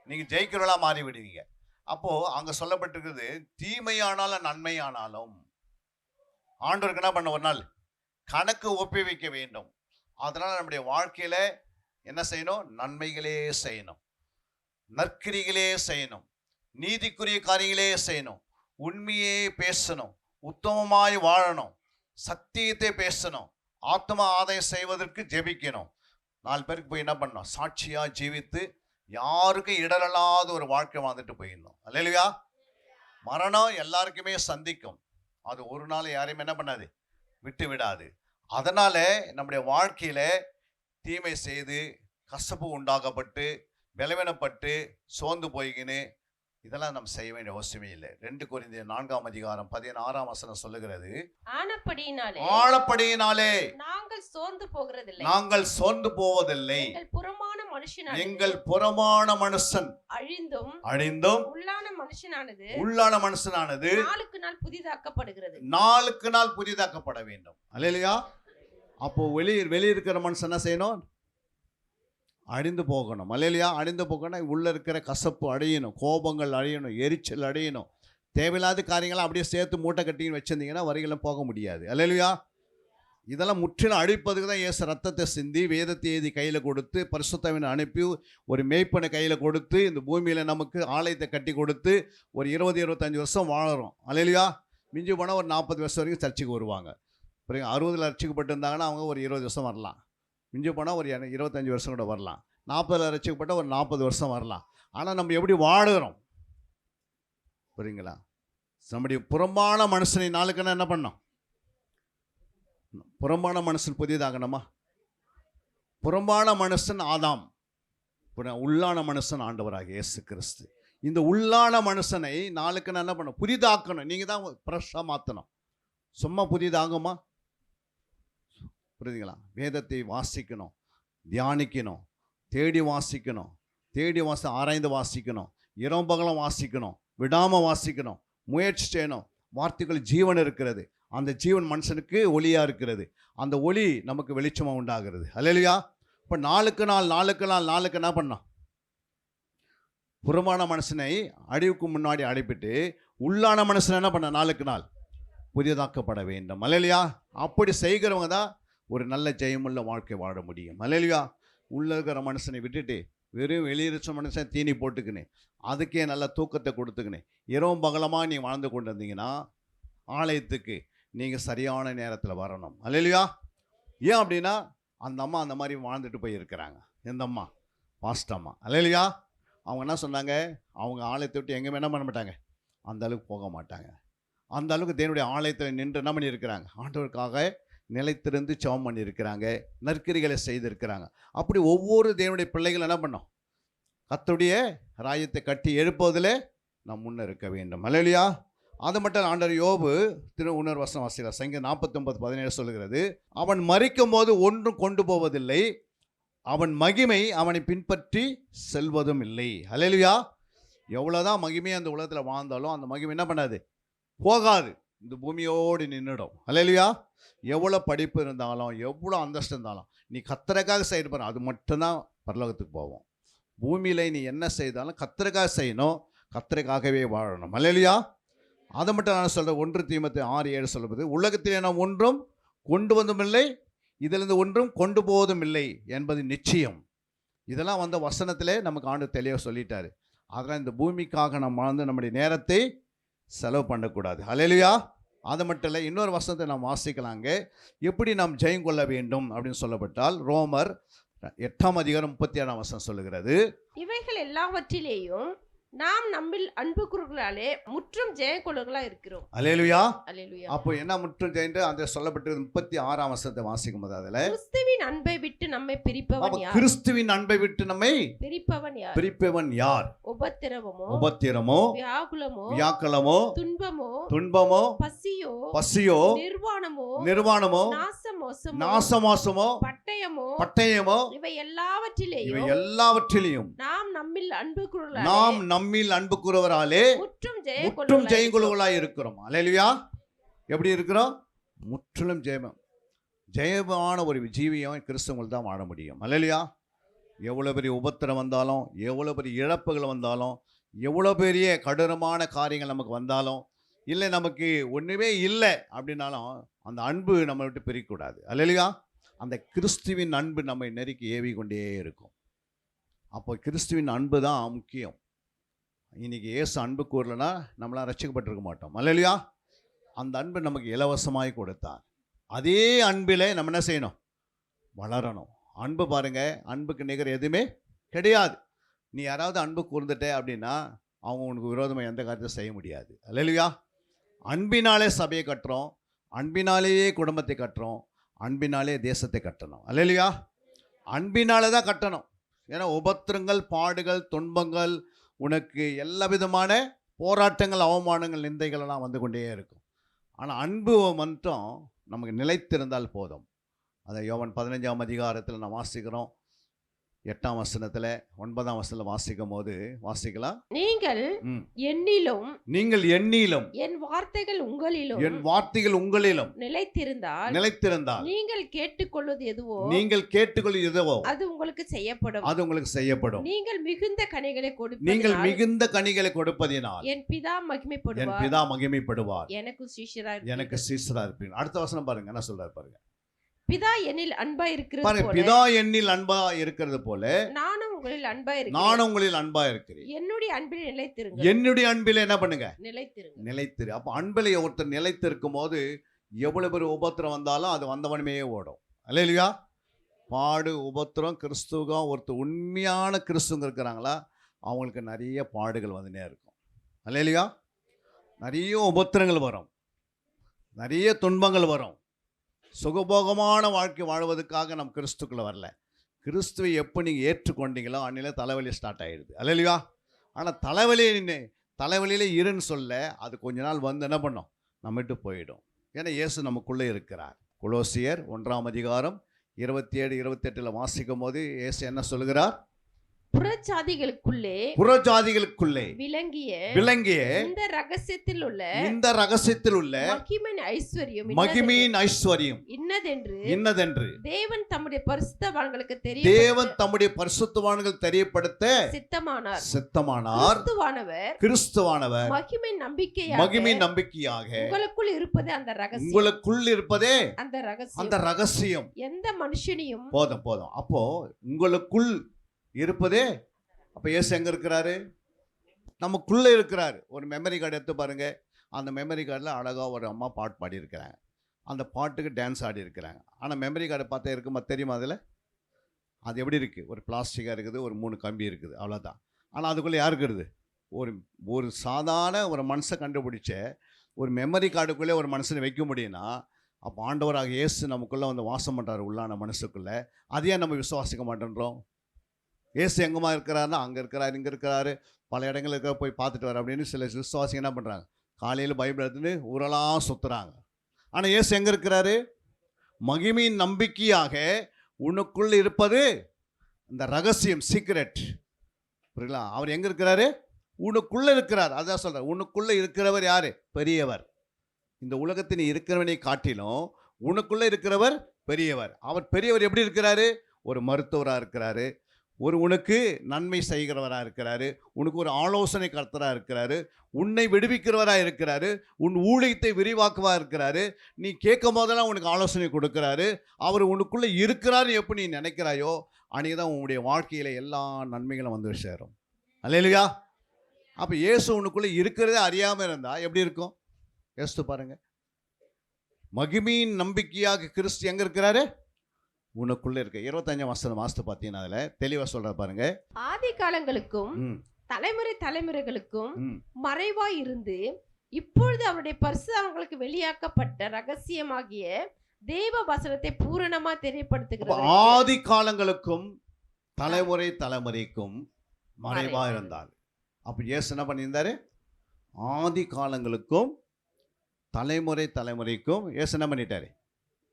நீங்கள் ஜெயிக்கிறவளா மாறி விடுவீங்க. அப்போது அங்கே சொல்லப்பட்டிருக்கிறது, தீமையானாலும் நன்மையானாலும் ஆண்டவருக்கு என்ன பண்ண, ஒரு நாள் கணக்கு ஒப்பி வைக்க வேண்டும். அதனால் நம்முடைய வாழ்க்கையில் என்ன செய்யணும், நன்மைகளே செய்யணும், நற்கிரிகளே செய்யணும், நீதிக்குரிய காரியங்களே செய்யணும், உண்மையே பேசணும், உத்தமமாய் வாழணும், சத்தியத்தை பேசணும், ஆத்ம ஆதாயம் செய்வதற்கு ஜெபிக்கணும். 4 பேருக்கு போய் என்ன பண்ணணும், சாட்சியாக ஜீவித்து யாருக்கும் இடரலாத ஒரு வாழ்க்கை வாழ்ந்துட்டு போயிடணும். அல்லேலூயா. மரணம் எல்லாருக்குமே சந்திக்கும். அது ஒரு நாள் யாரையும் என்ன பண்ணாது, விட்டு விடாது. அதனால் நம்முடைய வாழ்க்கையில் தீமை செய்து கசப்பு உண்டாகப்பட்டு பலவீனப்பட்டு சோர்ந்து போய்கின்னு இதெல்லாம் நம்ம செய்ய வேண்டிய அவசியமே இல்லை. 2 கொரிந்தியர் 4:16 சொல்லுகிறது, ஆனபடியினாலே நாங்கள் சோர்ந்து போவதில்லை, எங்கள் புறமான மனுஷன் அழிந்தும் உள்ளான மனுஷனானது நாளுக்கு நாள் புதிதாக்கப்பட வேண்டும். அல்லேலூயா. அப்போ வெளியிருக்கிற மனுஷன் என்ன செய்யணும், அழிந்து போகணும். அல்லேலூயா. அழிந்து போகணும். உள்ளே இருக்கிற கசப்பு அழியணும், கோபங்கள் அழியணும், எரிச்சல் அழியணும். தேவையில்லாத காரியங்களாம் அப்படியே சேர்த்து மூட்டை கட்டின்னு வச்சுருந்தீங்கன்னா வரிகளும் போக முடியாது. அல்லேலூயா. இதெல்லாம் முற்றிலும் அழிப்பதுக்கு தான் இயேசு ரத்தத்தை சிந்தி வேதத்தை எழுதி கையில் கொடுத்து பரிசுத்தவனை அனுப்பி ஒரு மேய்ப்பனை கையில் கொடுத்து இந்த பூமியில் நமக்கு ஆலயத்தை கட்டி கொடுத்து ஒரு 20-25 வருஷம் வாழறோம். அல்லேலூயா. மிஞ்சி போனால் ஒரு 40 வருஷம் வரைக்கும் சர்ச்சுக்கு வருவாங்க. அப்புறம் 60 ரட்சிக்கப்பட்டு இருந்தாங்கன்னா அவங்க ஒரு 20 வருஷம் வரலாம். மிஞ்சி போனால் ஒரு 25 வருஷம் கூட வரலாம். 40 ரட்சிக்கப்பட்டால் ஒரு 40 வருஷம் வரலாம். ஆனால் நம்ம எப்படி வாழுகிறோம் புரியுங்களா? நம்முடைய புறம்பான மனுஷனை நாளுக்குன்னா என்ன பண்ணோம், புறம்பான மனுஷன் புதியதாகணுமா? புறம்பான மனுஷன் ஆதாம், உள்ளான மனுஷன் ஆண்டவராக இயேசு கிறிஸ்து. இந்த உள்ளான மனுஷனை நாளுக்குன்னு என்ன பண்ணணும், புதிதாக்கணும். நீங்கள் தான் ஃப்ரெஷ்ஷாக மாற்றணும். சும்மா புதிதாகுமா? புரியுதுங்களா? வேதத்தை வாசிக்கணும், தியானிக்கணும், தேடி வாசிக்கணும், ஆராய்ந்து வாசிக்கணும், இரவு பகலும் வாசிக்கணும், விடாமல் வாசிக்கணும், முயற்சி செய்யணும். வார்த்தைகள் ஜீவன் இருக்கிறது. அந்த ஜீவன் மனுஷனுக்கு ஒளியாக இருக்கிறது. அந்த ஒளி நமக்கு வெளிச்சமாக உண்டாகிறது. அல்லேலூயா. இப்போ நாளுக்கு நாள் என்ன பண்ணோம், புறமான மனுஷனை அழிவுக்கு முன்னாடி அடைப்பிட்டு உள்ளான மனுஷனை என்ன பண்ண, நாளுக்கு நாள் புதியதாக்கப்பட வேண்டும். அல்லேலூயா. அப்படி செய்கிறவங்க தான் ஒரு நல்ல ஜெயமுள்ள வாழ்க்கை வாழ முடியும். அல்லேலூயா. உள்ள இருக்கிற மனுஷனை விட்டுட்டு வெறும் வெளியிருச்ச மனுஷன் தீனி போட்டுக்கினேன், அதுக்கே நல்ல தூக்கத்தை கொடுத்துக்கினேன் இரவும் பகலமாக நீ வாழ்ந்து கொண்டு வந்தீங்கன்னா ஆலயத்துக்கு நீங்கள் சரியான நேரத்தில் வரணும். அல்லேலூயா. ஏன் அப்படின்னா அந்த அம்மா அந்த மாதிரி வாழ்ந்துட்டு போய் இருக்கிறாங்க. எந்த அம்மா? பாஸ்ட் அம்மா. அல்லேலூயா. அவங்க என்ன சொன்னாங்க, அவங்க ஆலயத்தை விட்டு எங்கேயுமே என்ன பண்ண மாட்டாங்க, அந்த அளவுக்கு போக மாட்டாங்க. அந்த அளவுக்கு தேவனுடைய ஆலயத்தில் நின்று என்ன பண்ணியிருக்கிறாங்க, ஆண்டவருக்காக நிலைத்திருந்து ஜெபம் பண்ணியிருக்கிறாங்க, நற்கிரிகளை செய்திருக்கிறாங்க. அப்படி ஒவ்வொரு தேவனுடைய பிள்ளைகள் என்ன பண்ணோம், கர்த்தருடைய ராஜ்யத்தை கட்டி எழுப்புவதில் நாம் முன்னே இருக்க வேண்டும். அல்லேலூயா. அது மட்டும் இல்ல, ஆண்டவர் யோபு இன்னொரு வசனம் வாசிக்கிறார். சங்கீதம் 49:17 சொல்லுகிறது, அவன் மரிக்கும் போது ஒன்றும் கொண்டு போவதில்லை, அவன் மகிமை அவனை பின்பற்றி செல்வதும் இல்லை. ஹல்லேலூயா. எவ்வளோதான் மகிமை அந்த உலகத்தில் வாழ்ந்தாலும் அந்த மகிமை என்ன பண்ணாது, போகாது, இந்த பூமியோடு நின்றுடும். ஹல்லேலூயா. எவ்வளோ படிப்பு இருந்தாலும் எவ்வளோ அந்தஸ்து இருந்தாலும் நீ கர்த்தருக்காக செய்யணும், அது மட்டும்தான் பரலோகத்துக்கு போவோம். பூமியில் நீ என்ன செய்தாலும் கர்த்தருக்காக செய்யணும், கர்த்தருக்காகவே வாழணும். ஹல்லேலூயா. அதை மட்டும் நான் சொல்கிறேன். 1 தீமோத்தேயு 6:7 சொல்லுவது, உலகத்திலே நாம் ஒன்றும் கொண்டு வந்தும் இல்லை, இதிலிருந்து ஒன்றும் கொண்டு போவதும் இல்லை என்பது நிச்சயம். இதெல்லாம் வந்த வசனத்திலே நமக்கு ஆண்டு தெளிவாக சொல்லிட்டாரு. அதெல்லாம் இந்த பூமிக்காக நம்ம வாழ்ந்து நம்முடைய நேரத்தை செலவு பண்ணக்கூடாது. ஹல்லேலூயா. அது மட்டும் இல்லை, இன்னொரு வசனத்தை நாம் வாசிக்கலாங்க. எப்படி நாம் ஜெயம் கொள்ள வேண்டும் அப்படின்னு சொல்லப்பட்டால் ரோமர் 8:37 சொல்லுகிறது, இவைகள் எல்லாவற்றிலேயும் நாம் நம்மில் அன்பு கூறுகளாலே முற்றும் ஜெயக்கொள்ளுகளா இருக்கிறோம். அல்லேலூயா. அல்லேலூயா. அப்போ என்ன முற்றும் ஜெயந்து அந்த சொல்லப்பட்டது 36 வாசிக்கும் போது அதுல கிறிஸ்துவின் அன்பை விட்டு நம்மை பிரிப்பவன் யார்? கிறிஸ்துவின் அன்பை விட்டு நம்மை பிரிப்பவன் யார்? உபத்திரமோ வியாக்குலமோ துன்பமோ பசியோ நிர்வாணமோ நாசமோசமோ பட்டயமோ இவை எல்லாவற்றிலேயும் நாம் நம்மில் அன்பு கூறுவராலே முற்றும் ஜெயங்கொள்ளுவர்களாய் இருக்கிறோம். அல்லேலூயா. எப்படி இருக்கிறோம்? முற்றிலும் ஜெயமான ஒரு ஜீவியம் கிறிஸ்தவங்கள் தான் வாழ முடியும். அல்லேலூயா. எவ்வளோ பெரிய உபத்திரம் வந்தாலும், எவ்வளோ பெரிய இழப்புகள் வந்தாலும், எவ்வளோ பெரிய கடினமான காரியங்கள் நமக்கு வந்தாலும், இல்லை நமக்கு ஒன்றுமே இல்லை அப்படின்னாலும் அந்த அன்பு நம்மை விட்டு பிரிக்கக்கூடாது. அல்லேலூயா. அந்த கிறிஸ்துவின் அன்பு நம்மை நெருக்கி ஏவி கொண்டே இருக்கும். அப்போ கிறிஸ்துவின் அன்பு தான் முக்கியம். இன்னைக்கு இயேசு அன்பு கூறலைன்னா நம்மளாம் ரட்சிக்கப்பட்டிருக்க மாட்டோம். அல்லேலூயா. அந்த அன்பு நமக்கு இலவசமாய் கொடுத்தார். அதே அன்பில் நம்ம என்ன செய்யணும்? வளரணும். அன்பு பாருங்க, அன்புக்கு நிகர் எதுவுமே கிடையாது. நீ யாராவது அன்பு கூர்ந்துட்டே அப்படின்னா அவங்க உனக்கு விரோதமாக எந்த காரியத்தையும் செய்ய முடியாது. அல்லேலூயா. அன்பினாலே சபையை கட்டுறோம், அன்பினாலேயே குடும்பத்தை கட்டுறோம், அன்பினாலே தேசத்தை கட்டணும். அல்லேலூயா. அன்பினாலே தான் கட்டணும். ஏன்னா உபத்திரங்கள், பாடுகள், துன்பங்கள், உனக்கு எல்லா விதமான போராட்டங்கள், அவமானங்கள், நிந்தைகள் எல்லாம் வந்து கொண்டே இருக்கும். ஆனால் அன்பு மட்டும் நமக்கு நிலைத்திருந்தால் போதும். அதை யோவான் 15 நான் வாசிக்கிறோம். 8 9 வாசிக்கும் போது வாசிக்கலாம். நீங்கள் எண்ணிலும் என் வார்த்தைகள் உங்களிலும் நிலைத்திருந்தால் நீங்கள் கேட்டுக்கொள்வது எதுவோ அது உங்களுக்கு செய்யப்படும். நீங்கள் மிகுந்த கனிகளை கொடுப்பதினால் என் பிதா மகிமைப்படுவார். எனக்கு சீஷரா இருப்பீங்க. அடுத்த வசனம் பாருங்க, என்ன சொல்றாரு பாருங்க. பிதா என்னில் அன்பா இருக்கிறது போல நானும் உங்களில் அன்பா இருக்கிறேன். என்னுடைய அன்பில் என்ன பண்ணுங்க? நிலைத்திரு. அப்ப அன்பில் ஒருத்தர் நிலைத்திருக்கும் போது எவ்வளவு பேர் உபத்திரம் வந்தாலும் அது வந்தவனுமே ஓடும். அல்லேலூயா. பாடு உபத்திரம் கிறிஸ்துவம் ஒருத்தர் உண்மையான கிறிஸ்துவங்க இருக்கிறாங்களா அவங்களுக்கு நிறைய பாடுகள் வந்துனே இருக்கும். அல்லேலூயா. நிறைய உபத்திரங்கள் வரும், நிறைய துன்பங்கள் வரும். சுகபோகமான வாழ்க்கை வாழ்வதற்காக நம்ம கிறிஸ்துக்குள்ளே வரல. கிறிஸ்துவை எப்போ நீங்கள் ஏற்றுக்கொண்டீங்களோ அன்னில தலைவலி ஸ்டார்ட் ஆகிடுது. அல்லேலூயா. ஆனால் தலைவலியில் இருன்னு சொல்ல அது கொஞ்ச நாள் வந்து என்ன பண்ணோம், நம்ம விட்டு போயிடும். ஏன்னா இயேசு நமக்குள்ளே இருக்கிறார். கொலோசியர் 1:27-28 வாசிக்கும் போது இயேசு என்ன சொல்கிறார்? புறஜாதிகளுக்குள்ளே விளங்கிய இந்த ரகசியத்தில் உள்ள மகிமையின் ஐஸ்வர்யம் இன்னதென்று தேவன் தம்முடைய பரிசுத்தவான்களுக்கு தெரியப்படுத்த சித்தமானார். கிறிஸ்துவானவர் மகிமையின் நம்பிக்கையாக உங்களுக்குள் இருப்பதே அந்த ரகசியம். எந்த மனுஷனையும் போதும். அப்போ உங்களுக்குள் இருப்பதே, அப்போ இயேசு எங்கே இருக்கிறாரு? நமக்குள்ளே இருக்கிறாரு. ஒரு மெமரி கார்டு எடுத்து பாருங்க. அந்த மெமரி கார்டில் அழகாக ஒரு அம்மா பாட்டு பாடியிருக்கிறாங்க, அந்த பாட்டுக்கு டான்ஸ் ஆடி இருக்கிறாங்க. ஆனால் மெமரி கார்டை பார்த்தா இருக்குமா தெரியுமா? அதில் அது எப்படி இருக்குது? ஒரு பிளாஸ்டிக்காக இருக்குது, ஒரு 3 கம்பி இருக்குது, அவ்வளோதான். ஆனால் அதுக்குள்ளே யார் இருக்கிறது? ஒரு சாதாரண ஒரு மனுஷன் கண்டுபிடிச்ச ஒரு மெமரி கார்டுக்குள்ளே ஒரு மனுஷனை வைக்க முடியும்னா அப்போ ஆண்டவராக இயேசு நமக்குள்ளே வந்து வாசம் பண்ணுறாரு உள்ளான மனசுக்குள்ளே. அதையே நம்ம விசுவாசிக்க மாட்டேன்றோம். இயேசு எங்கேமா இருக்கிறாருன்னா அங்கே இருக்கிறாரு, இங்கே இருக்கிறாரு, பல இடங்களுக்கு போய் பார்த்துட்டு வர அப்படின்னு சில விசுவாசிங்க என்ன பண்ணுறாங்க? காலையில் பைபிள் எடுத்துன்னு ஊரெல்லாம் சுற்றுறாங்க. ஆனால் இயேசு எங்கே இருக்கிறாரு? மகிமையின் நம்பிக்கையாக உனக்குள்ள இருப்பது இந்த ரகசியம், சீக்ரெட். புரியுங்களா? அவர் எங்கே இருக்கிறாரு? உனக்குள்ளே இருக்கிறார். அதான் சொல்கிறார், உனக்குள்ளே இருக்கிறவர் யார்? பெரியவர். இந்த உலகத்தின் இருக்கிறவனை காட்டிலும் உனக்குள்ளே இருக்கிறவர் பெரியவர். அவர் பெரியவர் எப்படி இருக்கிறாரு? ஒரு மருத்துவராக இருக்கிறாரு, உனக்கு நன்மை செய்கிறவராக இருக்கிறாரு, உனக்கு ஒரு ஆலோசனை கர்த்தராக இருக்கிறாரு, உன்னை விடுவிக்கிறவராக இருக்கிறாரு, உன் ஊழியத்தை விரிவாக்குவா இருக்கிறாரு, நீ கேட்கும் போதெல்லாம் உனக்கு ஆலோசனை கொடுக்கிறாரு. அவர் உனக்குள்ளே இருக்கிறாரு எப்போ நீ நினைக்கிறாயோ அன்றைக்கி தான் உன்னுடைய வாழ்க்கையில் எல்லா நன்மைகளும் வந்து சேரும். அல்லேலூயா. அப்போ இயேசு உனக்குள்ளே இருக்கிறதே அறியாமல் இருந்தால் எப்படி இருக்கும்? யோசித்து பாருங்க. மகிமையின் நம்பிக்கையாக கிறிஸ்து எங்கே இருக்கிறாரு? உனக்குள்ளே இருக்க. 25ஆம் வசனத்தை பார்த்தீங்கன்னா அதில் தெளிவாக சொல்கிற பாருங்க. ஆதி காலங்களுக்கும் தலைமுறை தலைமுறைகளுக்கும் மறைவாய் இருந்து இப்பொழுது அவருடைய பரிசுத்தவான்களுக்கு வெளியாக்கப்பட்ட ரகசியமாகிய தேவ வசனத்தை பூரணமா தெரியப்படுத்துகிறார். ஆதி காலங்களுக்கும் தலைமுறை தலைமுறைக்கும் மறைவா இருந்தார். அப்ப இயேசு என்ன பண்ணியிருந்தாரு? ஆதி காலங்களுக்கும் தலைமுறை தலைமுறைக்கும் இயேசு என்ன பண்ணிட்டாரு?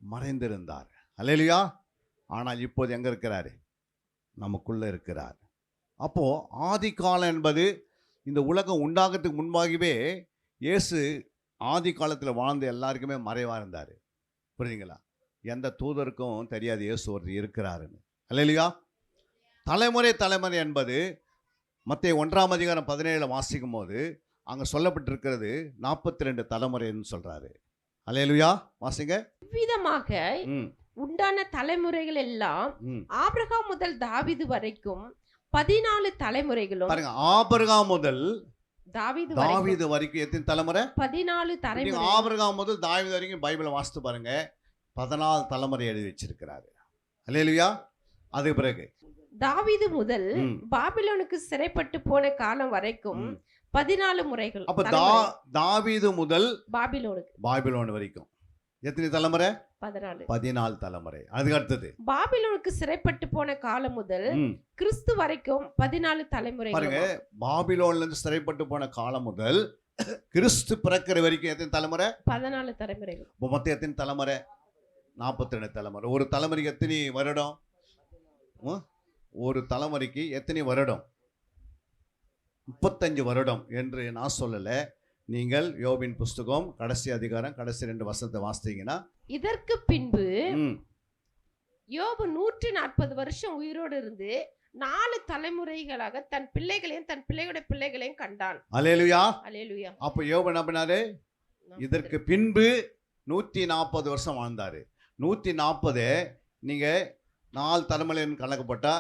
மறைந்திருந்தார். அல்லேலூயா. ஆனால் இப்போது எங்க இருக்கிறாரு? நமக்குள்ள இருக்கிறார். அப்போ ஆதி காலம் என்பது இந்த உலகம் உண்டாகிறதுக்கு முன்பாகவே இயேசு ஆதி காலத்தில் வாழ்ந்த எல்லாருக்குமே மறைவாக இருந்தார். புரியுதுங்களா? எந்த தூதருக்கும் தெரியாது இயேசு ஒருத்தர் இருக்கிறாருன்னு. அல்லேலூயா. தலைமுறை தலைமுறை என்பது மத்தேயு 1ஆம் அதிகாரம் 17 வாசிக்கும் போது அங்கே சொல்லப்பட்டிருக்கிறது 42 தலைமுறைன்னு சொல்றாரு. அல்லேலூயா. வாசிங்க. விதமாக உண்டான தலைமுறைகள் எல்லாம் ஆபிரகாம் முதல் தாவீது வரைக்கும் 14 தலைமுறைகளும். பாருங்க, ஆபிரகாம் முதல் தாவீது வரைக்கும் எத்தனை தலைமுறை? 14 தலைமுறை. ஆபிரகாம் முதல் தாவீது வரைக்கும் பைபிளை வாசித்து பாருங்க, 14 தலைமுறை எழுதி வச்சிருக்கிறாரு. அல்லேலூயா. அதுக்கு பிறகு தாவீது முதல் பாபிலோனுக்கு சிறைப்பட்டு போன காலம் வரைக்கும் 14 முறைகள். அப்ப தாவீது முதல் பாபிலோன் வரைக்கும் எத்தனை தலைமுறை? 14 தலைமுறை. அதுக்கு அடுத்தது பாபிலோனுக்கு சிறைப்பட்டு போன காலம் முதல் கிறிஸ்து வரைக்கும் 14 தலைமுறை. பாருங்க, பாபிலோன்ல இருந்து சிறைப்பட்டு போன காலம் முதல் கிறிஸ்து பிறக்கிற வரைக்கும் எத்தனை தலைமுறை? 14 தலைமுறைகள். மொத்தம் எத்தனை தலைமுறை? 42 தலைமுறை. ஒரு தலைமுறைக்கு எத்தனை வருடம்? ஒரு தலைமுறைக்கு எத்தனை வருடம்? 35 வருடம் என்று நான் சொல்லலை. நீங்கள் யோபின் புஸ்தகம் கடைசி அதிகாரம் கடைசி 2 வசனத்தை வாசித்தீங்கன்னா, இதற்கு பின்பு யோபு 140 வருஷம் உயிரோடு இருந்து 4 தலைமுறைகளாக தன் பிள்ளைகளையும் தன் பிள்ளைகளுடைய பிள்ளைகளையும் கண்டான். அல்லேலூயா. அல்லேலூயா. அப்ப யோபு என்ன பண்ணாரு? இதற்கு பின்பு 140 வருஷம் வாழ்ந்தாரு. 140 நீங்க 4 தலைமுறைன்னு கணக்கு போட்டா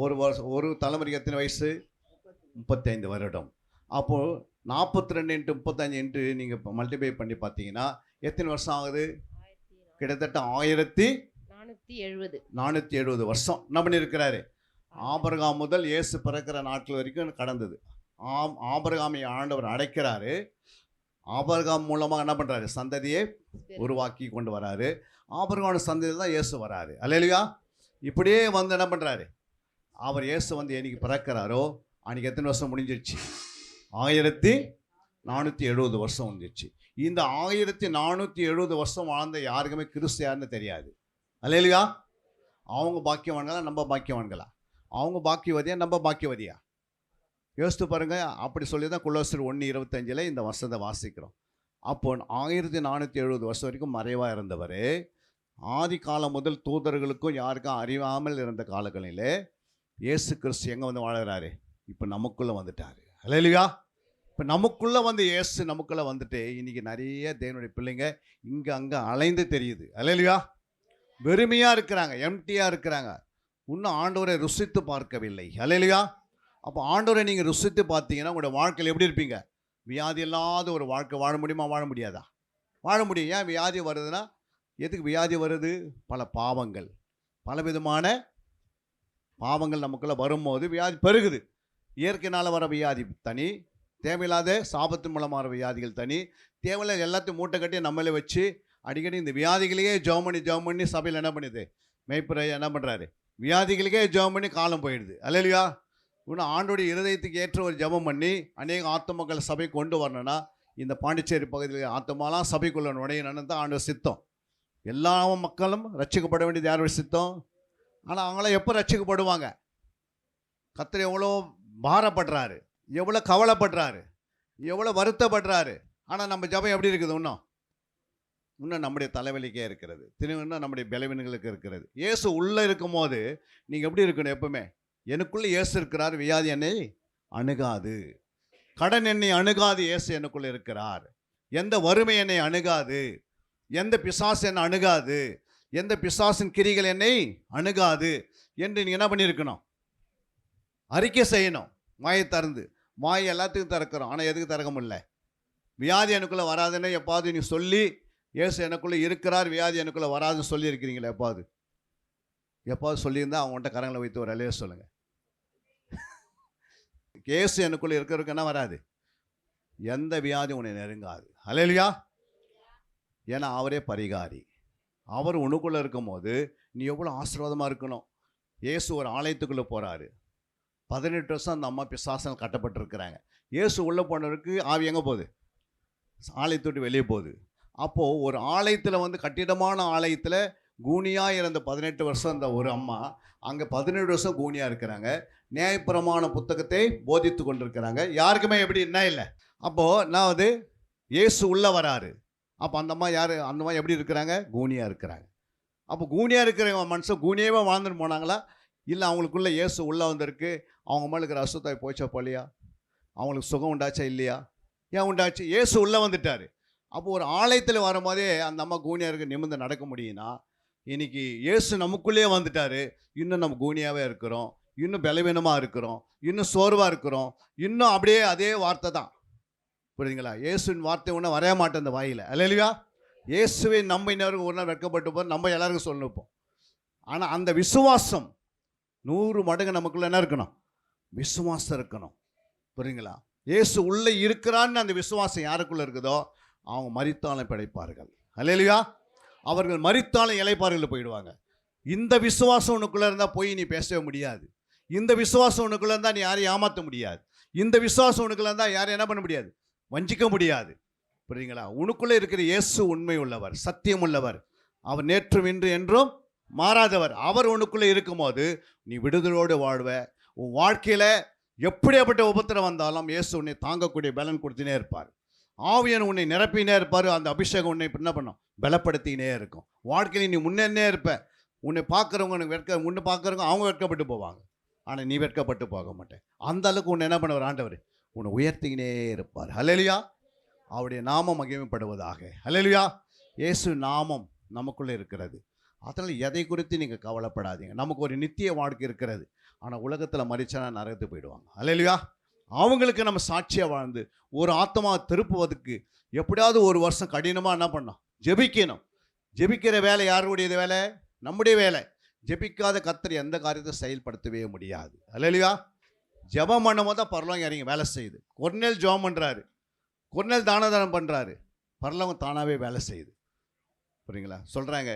ஒரு தலைமுறைக்கு எத்தனை வயசு? 35 வருடம். அப்போது 42 × 35 நீங்கள் மல்டிப்ளை பண்ணி பார்த்தீங்கன்னா எத்தனை வருஷம் ஆகுது? கிட்டத்தட்ட 1470 வருஷம் என்ன பண்ணியிருக்கிறாரு? ஆபிரகாம் முதல் இயேசு பிறக்கிற நாட்கள் வரைக்கும் கடந்தது. ஆபிரகாமை ஆண்டவர் அடைக்கிறாரு. ஆபிரகாம் மூலமாக என்ன பண்ணுறாரு? சந்ததியை உருவாக்கி கொண்டு வராரு. ஆபிரகாம் சந்ததியில் தான் இயேசு வராரு. அல்லேலூயா. இப்படியே வந்து என்ன பண்ணுறாரு? அவர் இயேசு வந்து என்னைக்கு பிறக்கிறாரோ அன்றைக்கி எத்தனை வருஷம் முடிஞ்சிருச்சு? 1470 வருஷம் வந்துச்சு. இந்த 1470 வருஷம் வாழ்ந்த யாருக்குமே கிறிஸ்து யாருன்னு தெரியாது. அல்லேலூயா. அவங்க பாக்கியவான்களா நம்ம பாக்கியவான்களா? அவங்க பாக்கியவதியா நம்ம பாக்கியவதியா? யோசித்து பாருங்க. அப்படி சொல்லி தான் கொலோசியர் 1:25 இந்த வருஷத்தை வாசிக்கிறோம். அப்போ 1470 வருஷம் வரைக்கும் மறைவாக இருந்தவர் ஆதி காலம் முதல் தூதர்களுக்கும் யாருக்கும் அறியாமல் இருந்த காலங்களிலே இயேசு கிறிஸ்து எங்கே வந்து வாழறாரு? இப்போ நமக்குள்ளே வந்துட்டார். அல்லேலூயா. இப்போ நமக்குள்ளே வந்து இயேசு நமக்குள்ளே வந்துட்டு இன்றைக்கி நிறைய தேவனுடைய பிள்ளைங்க இங்கே அங்கே அலைந்து தெரியுது. அல்லேலூயா. வெறுமையாக இருக்கிறாங்க, எம்டியாக இருக்கிறாங்க, இன்னும் ஆண்டவரை ருசித்து பார்க்கவில்லை. அல்லேலூயா. அப்போ ஆண்டவரை நீங்கள் ருசித்து பார்த்தீங்கன்னா உங்களோட வாழ்க்கையில் எப்படி இருப்பீங்க? வியாதி இல்லாத ஒரு வாழ்க்கை வாழ முடியுமா? வாழ முடியாதா? வாழ முடியும். ஏன் வியாதி வருதுன்னா, எதுக்கு வியாதி வருது? பல பாவங்கள், பலவிதமான பாவங்கள் நமக்குள்ளே வரும்போது வியாதி பெருகுது. இயற்கையினால் வர வியாதி தனி, தேவையில்லாத சாபத்தின் மூலமாக வர வியாதிகள் தனி. தேவையில்ல எல்லாத்தையும் மூட்டை கட்டி நம்மளே வச்சு அடிக்கடி இந்த வியாதிகளையே ஜெபம் பண்ணி சபையில் என்ன பண்ணுது? மேய்ப்பரை என்ன பண்ணுறாரு? வியாதிகளுக்கே ஜெபம் பண்ணி காலம் போயிடுது. அல்லேலூயா. இன்னும் ஆண்டோடைய இருதயத்துக்கு ஏற்ற ஒரு ஜெபம் பண்ணி அநேக ஆத்துமக்கள் சபை கொண்டு வரணும்னா இந்த பாண்டிச்சேரி பகுதியில் ஆத்மாலாம் சபைக்குள்ள நுழையணும்னு தான் ஆண்டவர் சித்தம். எல்லா மக்களும் ரட்சிக்கப்பட வேண்டியது யாரோட சித்தம்? ஆனால் அவங்களாம் எப்போ ரட்சிக்கப்படுவாங்க? கர்த்தர் எவ்வளோ பாரப்படுறாரு, எவ்வளோ கவலைப்படுறாரு, எவ்வளோ வருத்தப்படுறாரு. ஆனால் நம்ம ஜபம் எப்படி இருக்குது? இன்னும் நம்முடைய தலைவலிக்கே இருக்கிறது, இன்னும் நம்முடைய பலவீனங்களுக்கு இருக்கிறது. இயேசு உள்ளே இருக்கும் போது நீங்கள் எப்படி இருக்கணும்? எப்பவுமே எனக்குள்ளே இயேசு இருக்கிறார், வியாதி என்னை அணுகாது, கடன் என்னை அணுகாது, இயேசு எனக்குள்ளே இருக்கிறார், எந்த வறுமை என்னை அணுகாது, எந்த பிசாசு என்னை அணுகாது, எந்த பிசாசின் கிரிகள் என்னை அணுகாது என்று நீங்கள் என்ன பண்ணியிருக்கணும்? அறிக்கை செய்யணும். வாயை திறந்து, வாய் எல்லாத்துக்கும் திறக்கிறோம், ஆனால் எதுக்கு திறக்க முடியல? வியாதி எனக்குள்ளே வராதுன்னு எப்பாவது நீ சொல்லி, இயேசு எனக்குள்ளே இருக்கிறார், வியாதி எனக்குள்ளே வராதுன்னு சொல்லியிருக்கிறீங்களா? எப்பாவது சொல்லியிருந்தா அவங்கள்ட்ட கரங்களை வைத்து ஒரு அலைய சொல்லுங்கள். இயேசு எனக்குள்ளே இருக்கிறதுக்கு என்ன வராது? எந்த வியாதி உன்னை நெருங்காது. அல்லேலூயா. ஏன்னா அவரே பரிகாரி. அவர் உனக்குள்ளே இருக்கும் போது நீ எவ்வளோ ஆசீர்வாதமாக இருக்கணும். இயேசு ஒரு ஆலயத்துக்குள்ளே போகிறாரு. 18 வருஷம் அந்த அம்மா பிசாசனால் கட்டப்பட்டிருக்கிறாங்க. இயேசு உள்ளே போனவருக்கு ஆவி எங்கே போகுது? ஆலயத்தை விட்டு வெளியே போகுது. அப்போது ஒரு ஆலயத்தில் கட்டிடமான ஆலயத்தில் கூனியாக இருந்த 18 வருஷம் அந்த ஒரு அம்மா அங்கே 17 வருஷம் கூனியாக இருக்கிறாங்க. நியாயப்பிரமாண புத்தகத்தை போதித்து கொண்டிருக்கிறாங்க. யாருக்குமே எப்படி என்ன இல்லை. அப்போது நான் இயேசு உள்ளே வராரு. அப்போ அந்த அம்மா யார்? அந்த அம்மா எப்படி இருக்கிறாங்க? கூனியாக இருக்கிறாங்க. அப்போ கூனியாக இருக்கிற மனுஷன் கூனியாவே வாழ்ந்துட்டு போனாங்களா? இல்லை அவங்களுக்குள்ளே இயேசு உள்ளே வந்திருக்கு, அவங்க மேலே இருக்கிற அசுத்தாய் போச்சா போலியா? அவங்களுக்கு சுகம் உண்டாச்சா இல்லையா? ஏன் உண்டாச்சு? இயேசு உள்ளே வந்துட்டார். அப்போ ஒரு ஆலயத்தில் வரும்போதே அந்த அம்மா கூனியாக இருக்க நிமிர்ந்து நடக்க முடியும்னா, இன்னைக்கு இயேசு நமக்குள்ளேயே வந்துட்டார். இன்னும் நம்ம கூனியாகவே இருக்கிறோம், இன்னும் பலவீனமாக இருக்கிறோம், இன்னும் சோர்வாக இருக்கிறோம், இன்னும் அப்படியே அதே வார்த்தை தான். புரியுதுங்களா? இயேசுவின் வார்த்தை ஒன்றும் வரைய மாட்டேன் அந்த வாயில். அல்லேலூயா. இயேசுவை நம்ம இன்னொரு ஒரு நாள் வெட்கப்பட்டு போகிறோம், நம்ம எல்லாருக்கும் சொல்லணும். ஆனால் அந்த விசுவாசம் 100 மடங்கு நமக்குள்ளே என்ன இருக்கணும்? விசுவாசம் இருக்கணும். புரியுங்களா? இயேசு உள்ளே இருக்கிறான்னு அந்த விசுவாசம் யாருக்குள்ளே இருக்குதோ அவங்க மரித்தாலும் பிழைப்பார்கள். அல்லேலூயா. அவர்கள் மரித்தாலும் இளைப்பாறுகள் போயிடுவாங்க. இந்த விசுவாசம் உனக்குள்ளே இருந்தால் போய் நீ பேசவே முடியாது. இந்த விசுவாசம் உனக்குள்ளே இருந்தால் நீ யாரையும் ஏமாற்ற முடியாது. இந்த விசுவாசம் உனக்குள்ளே இருந்தால் யாரையும் என்ன பண்ண முடியாது? வஞ்சிக்க முடியாது. புரியுங்களா? உனக்குள்ளே இருக்கிற இயேசு உண்மை உள்ளவர், சத்தியம் உள்ளவர். அவர் நேற்றும் இன்று என்றும் மாறாதவர். அவர் உனக்குள்ளே இருக்கும்போது நீ விடுதலோடு வாழ்வ. உன் வாழ்க்கையில் எப்படியாப்பட்ட உபத்திரம் வந்தாலும் இயேசு உன்னை தாங்கக்கூடிய பலன் கொடுத்துனே இருப்பார். ஆவியன் உன்னை நிரப்பினே இருப்பார். அந்த அபிஷேகம் உன்னை என்ன பண்ணும்? பலப்படுத்தினே இருக்கும். வாழ்க்கையில் நீ முன்னே இருப்ப. உன்னை பார்க்குறவங்க உன்னை பார்க்குறவங்க அவங்க வெட்கப்பட்டு போவாங்க, ஆனால் நீ வெட்கப்பட்டு போக மாட்டேன். அந்த அளவுக்கு உன்னை என்ன பண்ணுவார்? ஆண்டவர் உன்னை உயர்த்திக்கினே இருப்பார். அல்லேலூயா. அவருடைய நாமம் மகிமைப்படுவதாக. அல்லேலூயா. இயேசு நாமம் நமக்குள்ளே இருக்கிறது. அதனால் எதை குறித்து நீங்கள் கவலைப்படாதீங்க. நமக்கு ஒரு நித்திய வாழ்க்கை இருக்கிறது. ஆனால் உலகத்தில் மரிச்சனா நரகத்துக்கு போயிடுவாங்க. அல்லேலூயா. அவங்களுக்கு நம்ம சாட்சியாக வாழ்ந்து ஒரு ஆத்மா திருப்புவதற்கு எப்படியாவது ஒரு வருஷம் கடினமாக என்ன பண்ணோம்? ஜெபிக்கணும். ஜெபிக்கிற வேலை யாருடைய வேலை? நம்முடைய வேலை. ஜெபிக்காத கர்த்தர் எந்த காரியத்தை செயல்படுத்தவே முடியாது. அல்லேலூயா. ஜெபம் பண்ணும்போது தான் பரலோகம் இறங்கி வேலை செய்யுது. கொர்நேல் ஜெபம் பண்ணுறாரு, கொர்நேல் தானம் பண்ணுறாரு, பரலோகம் தானாகவே வேலை செய்யுது. புரியுங்களா? சொல்கிறாங்க,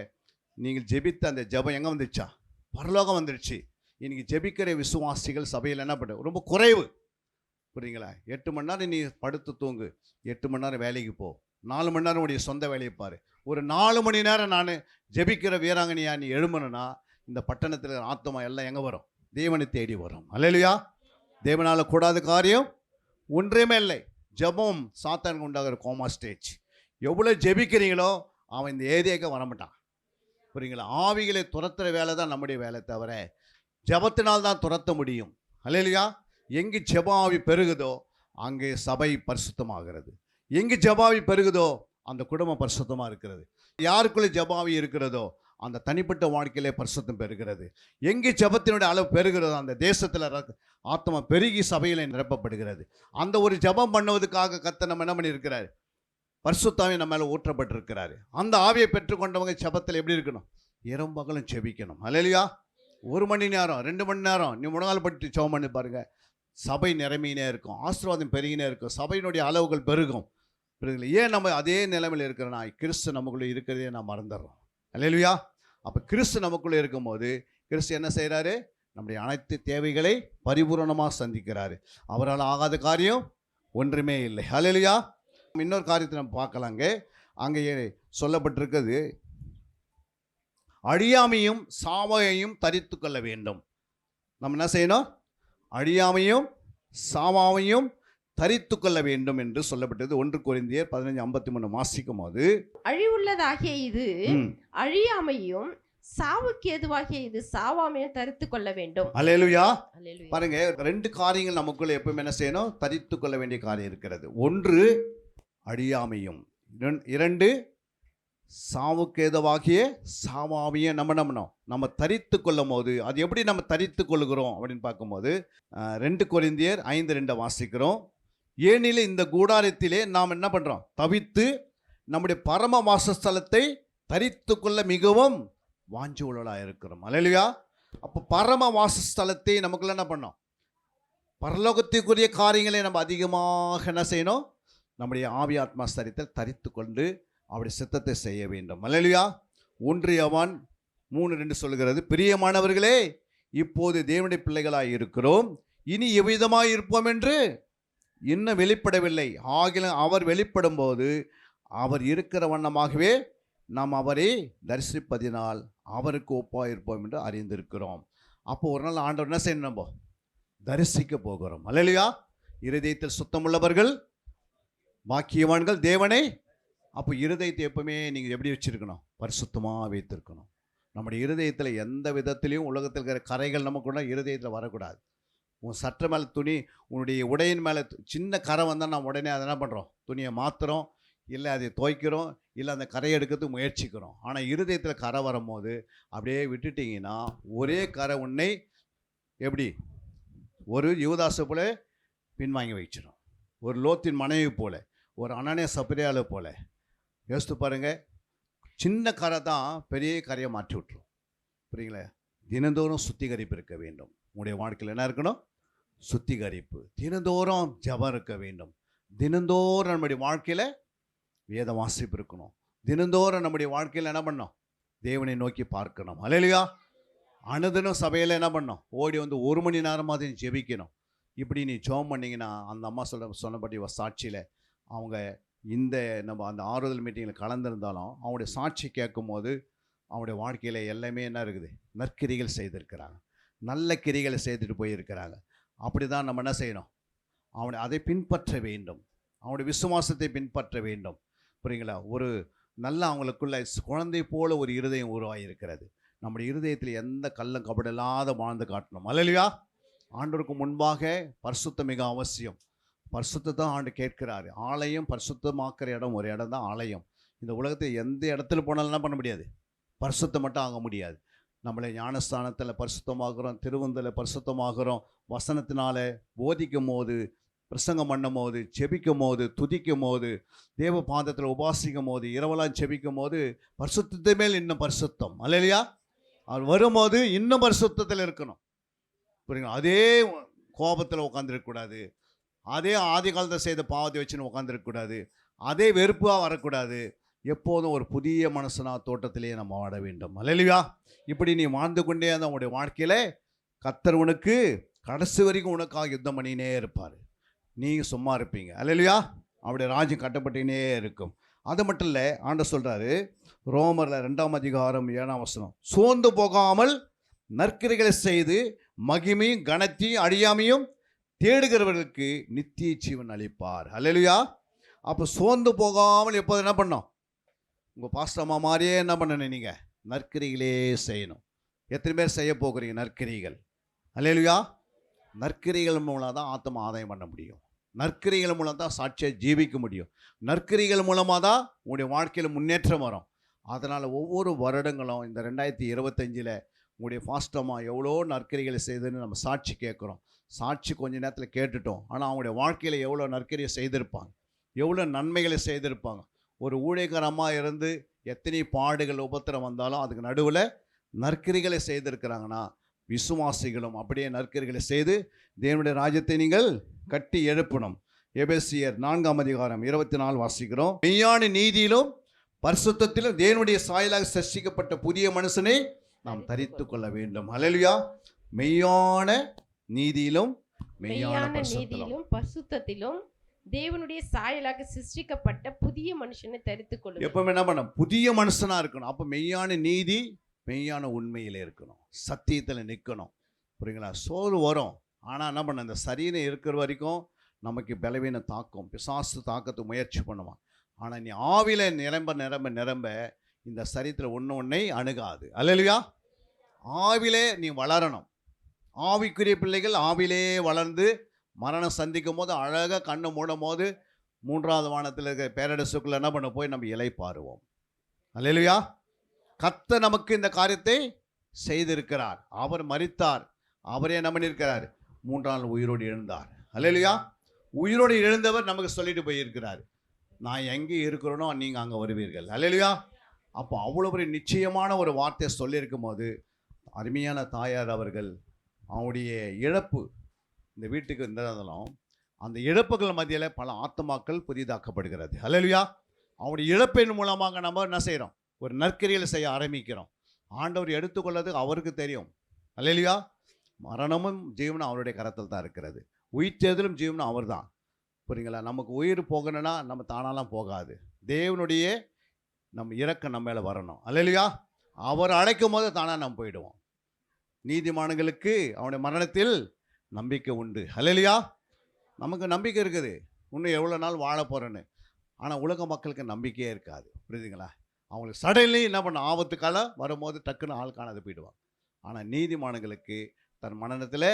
நீங்கள் ஜெபித்த அந்த ஜெபம் எங்கே வந்துச்சா? பரலோகம் வந்துடுச்சு. இன்றைக்கி ஜெபிக்கிற விசுவாசிகள் சபையில் என்ன பண்ண ரொம்ப குறைவு. புரியுங்களா? 8 மணி நேரம் நீ படுத்து தூங்கு, 8 மணி நேரம் வேலைக்கு போ, 4 மணி நேரம் உடைய சொந்த வேலையை பாரு. ஒரு 4 மணி நேரம் நான் ஜெபிக்கிற வீராங்கனையா நீ எழுமணுன்னா இந்த பட்டணத்தில் ஆத்மா எல்லாம் எங்கே வரும்? தேவனை தேடி வரும். அல்லேலூயா. தேவனால் கூடாத காரியம் ஒன்றுமே இல்லை. ஜெபம் சாத்தானுக்கு உண்டாகிற கோமா ஸ்டேஜ். எவ்வளோ ஜெபிக்கிறீங்களோ அவன் இந்த ஏரியாவுக்கு வரமாட்டான். புரியுங்களா? ஆவிகளை துரத்துற வேலை தான் நம்முடைய வேலை, தவிர ஜெபத்தினால் துரத்த முடியும். அல்லேலூயா. எங்கு ஜெபாவி பெருகுதோ அங்கே சபை பரிசுத்தமாகிறது. எங்கு ஜெபாவி பெருகுதோ அந்த குடும்பம் பரிசுத்தமாக இருக்கிறது. யாருக்குள்ளே ஜெபாவி இருக்கிறதோ அந்த தனிப்பட்ட வாழ்க்கையிலே பரிசுத்தம் பெறுகிறது. எங்கே ஜெபத்தினுடைய அளவு பெருகிறதோ அந்த தேசத்தில் ஆத்மா பெருகி சபையில் நிரப்பப்படுகிறது. அந்த ஒரு ஜெபம் பண்ணுவதற்காக கர்த்தர் நம்ம என்ன பண்ணியிருக்கிறார்? பரிசுத்தாவி நம்ம மேலே ஊற்றப்பட்டிருக்கிறாரு. அந்த ஆவியை பெற்றுக்கொண்டவங்க ஜெபத்தில் எப்படி இருக்கணும்? இரவும் பகலும் ஜெபிக்கணும். அல்லேலூயா. 1 மணி நேரம் 2 மணி நேரம் நீ முழங்கால் பட்டு ஜெபம் பண்ணி பாருங்க, சபை நிரம்பினே இருக்கும், ஆசீர்வாதம் பெருகினே இருக்கும், சபையினுடைய அளவுகள் பெருகும். ஏன் நம்ம அதே நிலைமையில் இருக்கிறோன்னா கிறிஸ்து நமக்குள்ளே இருக்கிறதே நான் மறந்துடுறோம். அல்லேலூயா. அப்போ கிறிஸ்து நமக்குள்ளே இருக்கும்போது கிறிஸ்து என்ன செய்கிறாரு? நம்முடைய அனைத்து தேவைகளை பரிபூரணமாக சந்திக்கிறாரு. அவரால் ஆகாத காரியம் ஒன்றுமே இல்லை. அல்லேலூயா. இன்னொரு காரியத்தை நம்ம பார்க்கலாங்க. அங்கே சொல்லப்பட்டிருக்கிறது, அழியாமையும் சாவையையும் தரித்து கொள்ள வேண்டும். நம்ம என்ன செய்யணும்? அழியாமையும் சாவாமையும் தரித்து கொள்ள வேண்டும் என்று சொல்லப்பட்டது. 1 கொரிந்தியர் 15:53 வாசிக்கும் போது, அழிவுள்ளதாகிய இது அழியாமையும் சாவுக்கு ஏதுவாகிய இது சாவாமையும் தரித்து கொள்ள வேண்டும். அல்லேலூயா. அல்லேலூயா. பாருங்க, 2 காரியங்கள் நமக்குள்ள எப்பவுமே என்ன செய்யணும்? தரித்து கொள்ள வேண்டிய காரியம் இருக்கிறது. 1 அழியாமையும், 2 சாவுக்கு ஏதுவாகிய சாவாமையை நம்ம தரித்து கொள்ளும் போது, அது எப்படி நம்ம தரித்து கொள்கிறோம் அப்படின்னு பார்க்கும்போது 2 கொரிந்தியர் 5:2 வாசிக்கிறோம். ஏனில் இந்த கூடாரத்திலே நாம் என்ன பண்றோம்? தவித்து நம்முடைய பரம வாசஸ்தலத்தை தரித்து கொள்ள மிகவும் வாஞ்சி உள்ளவர்களாக இருக்கிறோம். அல்லேலூயா. அப்போ பரம வாசஸ்தலத்தை நமக்குள்ள என்ன பண்ணோம்? பரலோகத்திற்குரிய காரியங்களை நம்ம அதிகமாக என்ன செய்யணும்? நம்முடைய ஆவி ஆத்மா சரீரத்தை தரித்து கொண்டு அவருடைய சித்தத்தை செய்ய வேண்டும். அல்லேலூயா. 1 யோவான் 3:2 சொல்கிறது, பிரியமானவர்களே, இப்போது தேவனுடைய பிள்ளைகளாய் இருக்கிறோம், இனி எவ்விதமாய் இருப்போம் என்று இன்னும் வெளிப்படவில்லை. ஆகிலும் அவர் வெளிப்படும் போது அவர் இருக்கிற வண்ணமாகவே நாம் அவரை தரிசிப்பதினால் அவருக்கு ஒப்பாக இருப்போம் என்று அறிந்திருக்கிறோம். அப்போ ஒரு நாள் ஆண்டவர் என்ன செய்யணும்? நம்ம தரிசிக்க போகிறோம். அல்லேலூயா. இருதயத்தில் சுத்தமுள்ளவர்கள் பாக்கியவான்கள் தேவனை. அப்போ இருதயத்தை எப்பவுமே நீங்கள் எப்படி வச்சிருக்கணும்? பரிசுத்தமாக வைத்திருக்கணும். நம்முடைய இருதயத்தில் எந்த விதத்திலையும் உலகத்தில் இருக்கிற கரைகள் நமக்குள்ள இருதயத்தில் வரக்கூடாது. உன் சட்டை மேலே துணி, உன்னுடைய உடையின் மேலே சின்ன கரை வந்தால் நம்ம உடனே அதை என்ன பண்ணுறோம்? துணியை மாற்றுறோம், இல்லை அதை துவைக்கிறோம், இல்லை அந்த கரையை எடுக்கிறதுக்கு முயற்சிக்கிறோம். ஆனால் இருதயத்தில் கரை வரும்போது அப்படியே விட்டுட்டிங்கன்னா ஒரே கரை உன்னை எப்படி ஒரு யூதாசு போல பின்வாங்கி வச்சிடும், ஒரு லோத்தின் மனைவி போல, ஒரு அனனியா சப்ரியாளு போல. யோசித்து பாருங்க, சின்ன கரை தான் பெரிய கரையை மாற்றி விட்டுரும். புரியுங்களா? தினந்தோறும் சுத்திகரிப்பு இருக்க வேண்டும். உங்களுடைய வாழ்க்கையில் என்ன இருக்கணும்? சுத்திகரிப்பு. தினந்தோறும் ஜெபம் இருக்க வேண்டும். தினந்தோறும் நம்முடைய வாழ்க்கையில் வேத வாசிப்பு இருக்கணும். தினந்தோறும் நம்முடைய வாழ்க்கையில் என்ன பண்ணணும்? தேவனை நோக்கி பார்க்கணும். அல்லேலூயா. அனுதினம் சபையில் என்ன பண்ணணும்? ஓடி வந்து 1 மணி நேரமாவது நீ ஜெபிக்கணும். இப்படி நீ ஜெபம் பண்ணிங்கன்னா அந்த அம்மா சொன்னபடி சாட்சியில் அவங்க நம்ம அந்த ஆறுதல் மீட்டிங்கில் கலந்துருந்தாலும் அவங்களுடைய சாட்சி கேட்கும் போது அவங்களுடைய வாழ்க்கையில் எல்லாமே என்ன இருக்குது? நற்கிரிகள் செய்திருக்கிறாங்க, நல்ல கிரிகளை செய்துட்டு போயிருக்கிறாங்க. அப்படி தான் நம்ம என்ன செய்யணும்? அதை பின்பற்ற வேண்டும். அவனுடைய விசுவாசத்தை பின்பற்ற வேண்டும். புரியுங்களா? ஒரு நல்ல அவங்களுக்குள்ள குழந்தை போல ஒரு இருதயம் உருவாகியிருக்கிறது. நம்முடைய இருதயத்தில் எந்த கள்ளம் கபடில்லாத வாழ்ந்து காட்டணும். அல்லேலூயா. ஆண்டவருக்கு முன்பாக பரிசுத்தம் மிக அவசியம். பரிசுத்தத்தை தான் ஆண்டு கேட்கிறாரு. ஆலயம் பரிசுத்தமாக்குற இடம் ஒரு இடம் தான் ஆலயம். இந்த உலகத்தில் எந்த இடத்துல போனாலும் என்ன பண்ண முடியாது? பரிசுத்தம் மட்டும் ஆக முடியாது. நம்மளை ஞானஸ்தானத்தில் பரிசுத்தமாகிறோம், திருவந்தத்தில் பரிசுத்தமாகிறோம், வசனத்தினால போதிக்கும் போது, பிரசங்கம் பண்ணும் போது, செபிக்கும் போது, துதிக்கும் போது, தேவ பாதத்தில் உபாசிக்கும் போது, இரவெல்லாம் செபிக்கும் போது பரிசுத்தத்தை மேல் இன்னும் பரிசுத்தம். அல்லேலூயா. அவர் வரும்போது இன்னும் பரிசுத்தத்தில் இருக்கணும். புரியுங்களா? அதே கோபத்தில் உட்காந்துருக்கக்கூடாது, அதே ஆதி காலத்தை செய்த பாவத்தை வச்சுன்னு உட்காந்துருக்கக்கூடாது, அதே வெறுப்பாக வரக்கூடாது. எப்போதும் ஒரு புதிய மனசனாக தோட்டத்திலேயே நம்ம வாழ வேண்டும். அல்லேலூயா. இப்படி நீ வாழ்ந்து கொண்டே அந்த உங்களுடைய வாழ்க்கையில் கர்த்தர் உனக்கு கடைசி வரைக்கும் உனக்காக யுத்தம் பண்ணினே இருப்பார். நீங்கள் சும்மா இருப்பீங்க. அல்லேலூயா. அவருடைய ராஜ்யம் கட்டப்பட்டுனே இருக்கும். அது மட்டும் இல்லை, ஆண்டவர் சொல்கிறாரு ரோமரில் 2ஆம் அதிகாரம் 7ஆம் வசனம், சோர்ந்து போகாமல் நற்கிரிகளை செய்து மகிமையும் கனத்தையும் அழியாமையும் தேடுகிறவர்களுக்கு நித்திய ஜீவன் அளிப்பார். அல்லேலூயா. அப்போ சோர்ந்து போகாமல் எப்போது என்ன பண்ணோம்? உங்கள் பாஸ்டம்மா மாதிரியே என்ன பண்ணணும்? நீங்கள் நற்கிரிகளே செய்யணும். எத்தனை பேர் செய்ய போகிறீங்க நற்கிரிகள்? அல்லேலூயா. நற்கிரிகள் மூலம் தான் ஆத்மா ஆதாயம் பண்ண முடியும். நற்கிரிகள் மூலம் தான் சாட்சியாக ஜீவிக்க முடியும். நற்கிரிகள் மூலமாக தான் உங்களுடைய வாழ்க்கையில் முன்னேற்றம் வரும். அதனால் ஒவ்வொரு வருடங்களும் இந்த 2025 உங்களுடைய பாஸ்டம்மா எவ்வளோ நற்கிரிகளை செய்துன்னு நம்ம சாட்சி கேட்குறோம். சாட்சி கொஞ்ச நேரத்தில் கேட்டுட்டோம், ஆனால் அவங்களுடைய வாழ்க்கையில் எவ்வளோ நற்கிரியை செய்திருப்பாங்க, எவ்வளோ நன்மைகளை செய்திருப்பாங்க. ஒரு ஊழியக்காரமாக இருந்து எத்தனை பாடுகள் உபத்திரம் வந்தாலும் அதுக்கு நடுவில் நற்கிரிகளை செய்திருக்கிறாங்கன்னா விசுவாசிகளும் அப்படியே நற்கிரிகளை செய்து தேவனுடைய ராஜ்யத்தை நீங்கள் கட்டி எழுப்பணும். எபேசியர் 4ஆம் அதிகாரம் 24 வாசிக்கிறோம். மெய்யான நீதியிலும் பரிசுத்தத்திலும் தேவனுடைய சாயலாக சிருஷ்டிக்கப்பட்ட புதிய மனுஷனை நாம் தரித்து கொள்ள வேண்டும். அல்லேலூயா. மெய்யான நீதியிலும் மெய்யான நீதியிலும் பரிசுத்தத்திலும் தேவனுடைய சாயலாக சிருஷ்டிக்கப்பட்ட புதிய மனுஷனை தரித்துக் கொள்ளுங்கள். எப்பவுமே என்ன பண்ண புதிய மனுஷனா இருக்கணும். அப்ப மெய்யான நீதி மெய்யான உண்மையில இருக்கணும், சத்தியத்துல நிக்கணும். புரியுங்களா? சோறு வரும், ஆனா என்ன பண்ண இந்த சரீரம் இருக்கிற வரைக்கும் நமக்கு பலவீனம் தாக்கும், பிசாசு தாக்கத்துக்கு முயற்சி பண்ணுவான். ஆனா நீ ஆவில நிரம்ப நிரம்ப நிரம்ப இந்த சரீரத்தில் ஒன்றை அணுகாது. அல்லேலூயா. ஆவிலே நீ வளரணும். ஆவிக்குரிய பிள்ளைகள் ஆவிலே வளர்ந்து மரணம் சந்திக்கும் போது அழகாக கண்ணை மூடும் போது 3வது வானத்தில் இருக்கிற பேரடசுக்குள்ள என்ன பண்ண போய் நம்ம இலை பாருவோம். அல்லேலூயா. கர்த்தர் நமக்கு இந்த காரியத்தை செய்திருக்கிறார். அவர் மரித்தார், அவரே என்ன பண்ணியிருக்கிறார், 3ஆம் நாள் உயிரோடு எழுந்தார். அல்லேலூயா. உயிரோடு எழுந்தவர் நமக்கு சொல்லிட்டு போயிருக்கிறார், நான் எங்கே இருக்கிறேனோ நீங்கள் அங்கே வருவீர்கள். அல்லேலூயா. அப்போ அவ்வளோ ஒரு நிச்சயமான ஒரு வார்த்தையை சொல்லியிருக்கும் போது அருமையான தாயார் அவர்கள் அவனுடைய இழப்பு இந்த வீட்டுக்கு இருந்தாலும் அந்த இழப்புகள் மத்தியில் பல ஆத்மாக்கள் புதிதாக்கப்படுகிறது. அல்லேலூயா. அவனுடைய இழப்பின் மூலமாக நம்ம என்ன செய்கிறோம், ஒரு நற்கிரியில் செய்ய ஆரம்பிக்கிறோம். ஆண்டவர் எடுத்துக்கொள்ளது அவருக்கு தெரியும். அல்லேலூயா. மரணமும் ஜீவனும் அவருடைய கரத்தில் தான் இருக்கிறது, உயிர்த்தெழுதலும் ஜீவனும் அவர் தான். புரியுங்களா? நமக்கு உயிர் போகணும்னா நம்ம தானாலாம் போகாது, தேவனுடைய நம்ம இறக்க நம்ம மேலே வரணும். அல்லேலூயா. அவர் அழைக்கும் போது தானாக நம்ம போயிடுவோம். நீதிமான்களுக்கு அவனுடைய மரணத்தில் நம்பிக்கை உண்டு. அல்லேலூயா. நமக்கு நம்பிக்கை இருக்குது, இன்னும் எவ்வளோ நாள் வாழ போகிறேன்னு. ஆனால் உலக மக்களுக்கு நம்பிக்கையே இருக்காது. புரியுதுங்களா? அவங்களுக்கு சடன்லி என்ன பண்ண ஆபத்து காலம் வரும்போது டக்குன்னு ஆள் காணாது போயிடுவாங்க. ஆனால் நீதிமான்களுக்கு தன் மரணத்தில்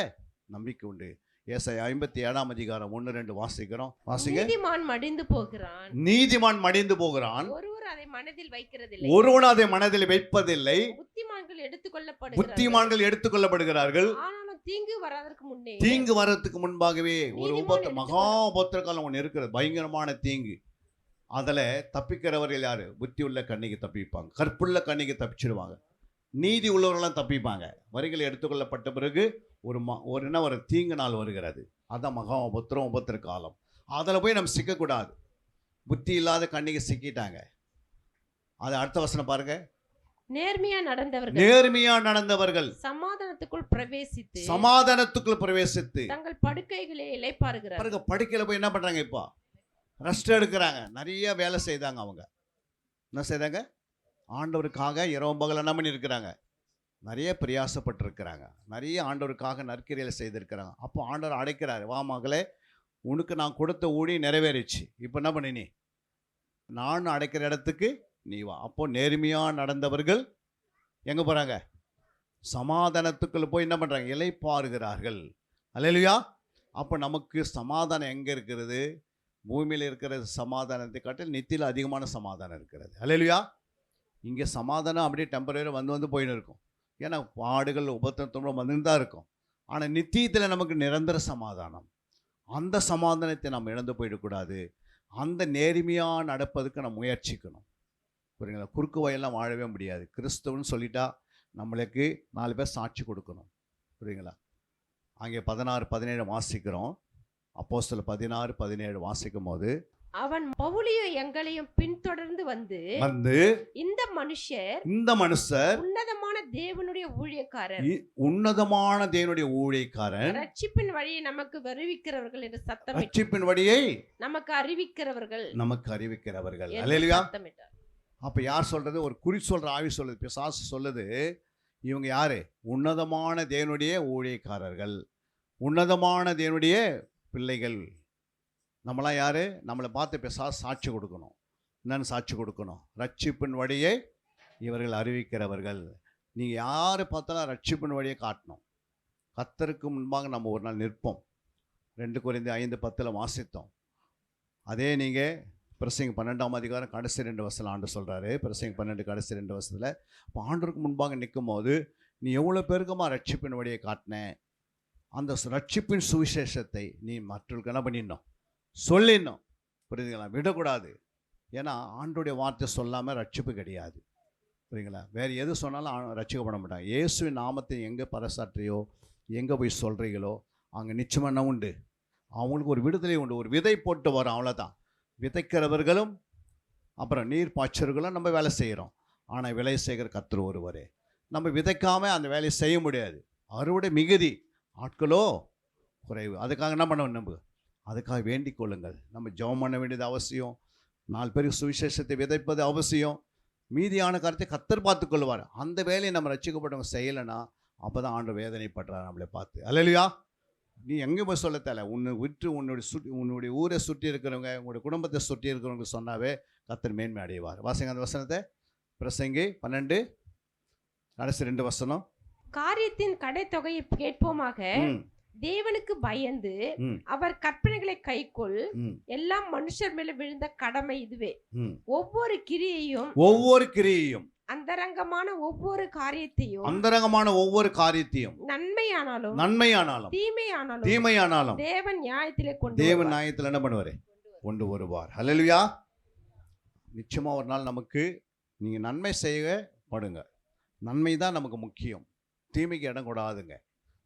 நம்பிக்கை உண்டு. ஏசாயா 57ஆம் அதிகாரம் 1-2 வாசிக்கிறோம். வாசிங்க. நீதிமான் மடிந்து போகிறான், நீதிமான் மடிந்து போகிறான், ஒருவர் அதை மனதில் வைக்கிறதில்லை, ஒருவன் அதை மனதில் வைப்பதில்லை, புத்திமான்கள் புத்திமான்கள் எடுத்துக்கொள்ளப்படுகிறார்கள். ஆனாலும் தீங்கு வராதற்கு முன்னே, தீங்கு வரத்துக்கு முன்பாகவே ஒரு மகா உபத்திர காலம் ஒன்று இருக்கிறது, பயங்கரமான தீங்கு. அதில் தப்பிக்கிறவர்கள் யாரு? புத்தி உள்ள கண்ணிக்கு தப்பிப்பாங்க, கற்புள்ள கண்ணிக்கு தப்பிச்சிடுவாங்க, நீதி உள்ளவர்களாம் தப்பிப்பாங்க. வரிகள் எடுத்துக்கொள்ளப்பட்ட பிறகு ஒரு தீங்கு நாள் வருகிறது, அதான் மகா உபத்திர காலம். அதில் போய் நம்ம சிக்கக்கூடாது. புத்தி இல்லாத கண்ணிக்கு சிக்கிட்டாங்க. அது அடுத்த வசனம் பாருங்க. நேர்மையா நடந்தவர்கள் சமாதானத்துக்குள் பிரவேசித்து தங்கள் படுக்கைகளே இளைப்பாறுகிறார்கள். படுக்கையில போய் என்ன பண்றாங்க? இப்போ ரெஸ்ட் எடுக்கிறாங்க. நிறைய வேலை செய்தாங்க. அவங்க என்ன செய்தாங்க? ஆண்டவருக்காக இரவு பகல் என்ன பண்ணியிருக்கிறாங்க? நிறைய பிரயாசப்பட்டிருக்கிறாங்க, நிறைய ஆண்டவருக்காக நற்கிரியில் செய்திருக்கிறாங்க. அப்போ ஆண்டவர் அடைக்கிறாரு, வா மகளே, உனக்கு நான் கொடுத்த ஊழி நிறைவேறிச்சு, இப்போ என்ன பண்ணினி, நான் அடைக்கிற இடத்துக்கு நீ வா. அப்போ நேர்மையாக நடந்தவர்கள் எங்கே போகிறாங்க? சமாதானத்துக்குள்ள போய் என்ன பண்ணுறாங்க? இளைப்பாறுகிறார்கள். அல்லேலூயா. அப்போ நமக்கு சமாதானம் எங்கே இருக்கிறது? பூமியில் இருக்கிற சமாதானத்தை காட்டில் நித்தியில் அதிகமான சமாதானம் இருக்கிறது. அல்லேலூயா. இங்கே சமாதானம் அப்படியே டெம்பரரியாக வந்து போயின்னு இருக்கும். ஏன்னா பாடுகள் உபத்திரத்தோடு வந்துன்னு தான் இருக்கும். ஆனால் நித்தியத்தில் நமக்கு நிரந்தர சமாதானம். அந்த சமாதானத்தை நம்ம இழந்து போயிடக்கூடாது. அந்த நேர்மையாக நடப்பதுக்கு நம்ம முயற்சிக்கணும். புரியுங்களா? குறுக்கு வயெல்லாம் வாழவே முடியாது. கிறிஸ்தவன்னு சொல்லிட்டா நம்மளுக்கு 4 பேர் சாட்சி கொடுக்கணும். புரியுங்களா? அங்கே 16-17 வாசிக்கிறோம். அப்போஸ்தலர் 16-17 வாசிக்கும் போது, அவன் பவுலியும் எங்களையும் பின்தொடர்ந்து வந்து இந்த மனுஷர் உன்னதமான தேவனுடைய ஊழியக்காரர், ரட்சிப்பின் வழியை நமக்கு அறிவிக்கிறவர்கள் என்று சத்தமிட்டார். ரட்சிப்பின் வழியை நமக்கு அறிவிக்கிறவர்கள். அல்லேலூயா. அப்ப யார் சொல்றது? ஒரு குறி சொல்ற ஆவி சொல்லுது, பிசாசு சொல்லுது. இவங்க யாரு? உன்னதமான தேவனுடைய ஊழியக்காரர்கள், உன்னதமான தேவனுடைய பிள்ளைகள். நம்மளாம் யாரு? நம்மளை பார்த்து பிசாசு சாட்சி கொடுக்கணும். என்னன்னு சாட்சி கொடுக்கணும்? ரட்சிப்பின் வழியை இவர்கள் அறிவிக்கிறவர்கள். நீங்கள் யாரை பார்த்தாலும் ரட்சிப்பின் வழியை காட்டணும். கர்த்தருக்கு முன்பாக நம்ம ஒரு நாள் நிற்போம். 2 கொரிந்தியர் 5:10 வாசித்தோம். அதே நீங்கள் பிரசங்க 12ஆம் அதிகாரம் கடைசி 2 வசனம் ஆண்டு சொல்கிறாரு. பிரசங்க 12 கடைசி 2 வசனத்தில், இப்போ ஆண்டருக்கு முன்பாக நிற்கும் போது நீ எவ்வளோ பேருக்குமா ரட்சிப்பின் வழியை காட்டின? அந்த ரட்சிப்பின் சுவிசேஷத்தை நீ மற்றவர்களுக்கு என்ன பண்ணிடணும்? சொல்லிடணும். புரியுதுங்களா? விடக்கூடாது. ஏன்னா ஆண்டோடைய வார்த்தை சொல்லாமல் ரட்சிப்பு கிடையாது. புரியுங்களா? வேறு எது சொன்னாலும் ரட்சிக்கப்பட மாட்டாங்க. இயேசுவின் நாமத்தை எங்கே பறைசாற்றியோ, எங்கே போய் சொல்கிறீங்களோ அங்கே நிச்சயமாக என்ன உண்டு? அவங்களுக்கு ஒரு விடுதலை உண்டு. ஒரு விதை போட்டு வரும், அவ்வளோதான். விதைக்கிறவர்களும் அப்புறம் நீர் பாய்ச்சர்களும் நம்ம வேலை செய்கிறோம். ஆனால் விலை செய்கிற கர்த்தர் ஒருவரே. நம்ம விதைக்காமல் அந்த வேலையை செய்ய முடியாது. அறுவடை மிகுதி, ஆட்களோ குறைவு. அதுக்காக என்ன பண்ணணும்? நம்ம அதுக்காக வேண்டிக் கொள்ளுங்கள். நம்ம ஜெபம் பண்ண வேண்டியது அவசியம். 4 பேருக்கு சுவிசேஷத்தை விதைப்பது அவசியம். மீதியான காரியத்தை கர்த்தர் பார்த்துக் கொள்வார். அந்த வேலையை நம்ம ரட்சிக்கப்பட்டவங்க செய்யலைன்னா அப்போ தான் ஆண்டவர் வேதனைப்படுறார் நம்மளை பார்த்து. அல்லேலூயா. நீ எங்கே போய் சொல்ல தேவை, உன்னை விட்டு உன்னுடைய ஊரை சுற்றி இருக்கிறவங்க, உங்களுடைய குடும்பத்தை சுற்றி இருக்கிறவங்க சொன்னாவே கர்த்தர் மேன்மை அடைவார். வாசிங்க அந்த வசனத்தை. பிரசங்கி 12 கடைசி 2 வசனம். காரியத்தின் கடைத்தொகையை கேட்போமாக, தேவனுக்கு பயந்து அவர் கற்பனைகளை கைக்கொள், எல்லாம் மனுஷர் மேல விழுந்த கடமை இதுவே. ஒவ்வொரு கிரியையும் அந்தரங்கமான ஒவ்வொரு காரியத்தையும் நன்மையானாலும் தீமையானாலும் தேவன் நியாயத்திலே நியாயத்தில் என்ன பண்ணுவாரு? கொண்டு வருவார். ஹல்லேலூயா. நிச்சயமா ஒரு நாள் நமக்கு நீங்க நன்மை செய்ய படுங்க. நன்மை தான் நமக்கு முக்கியம். தீமைக்கு இடம் கூடாதுங்க.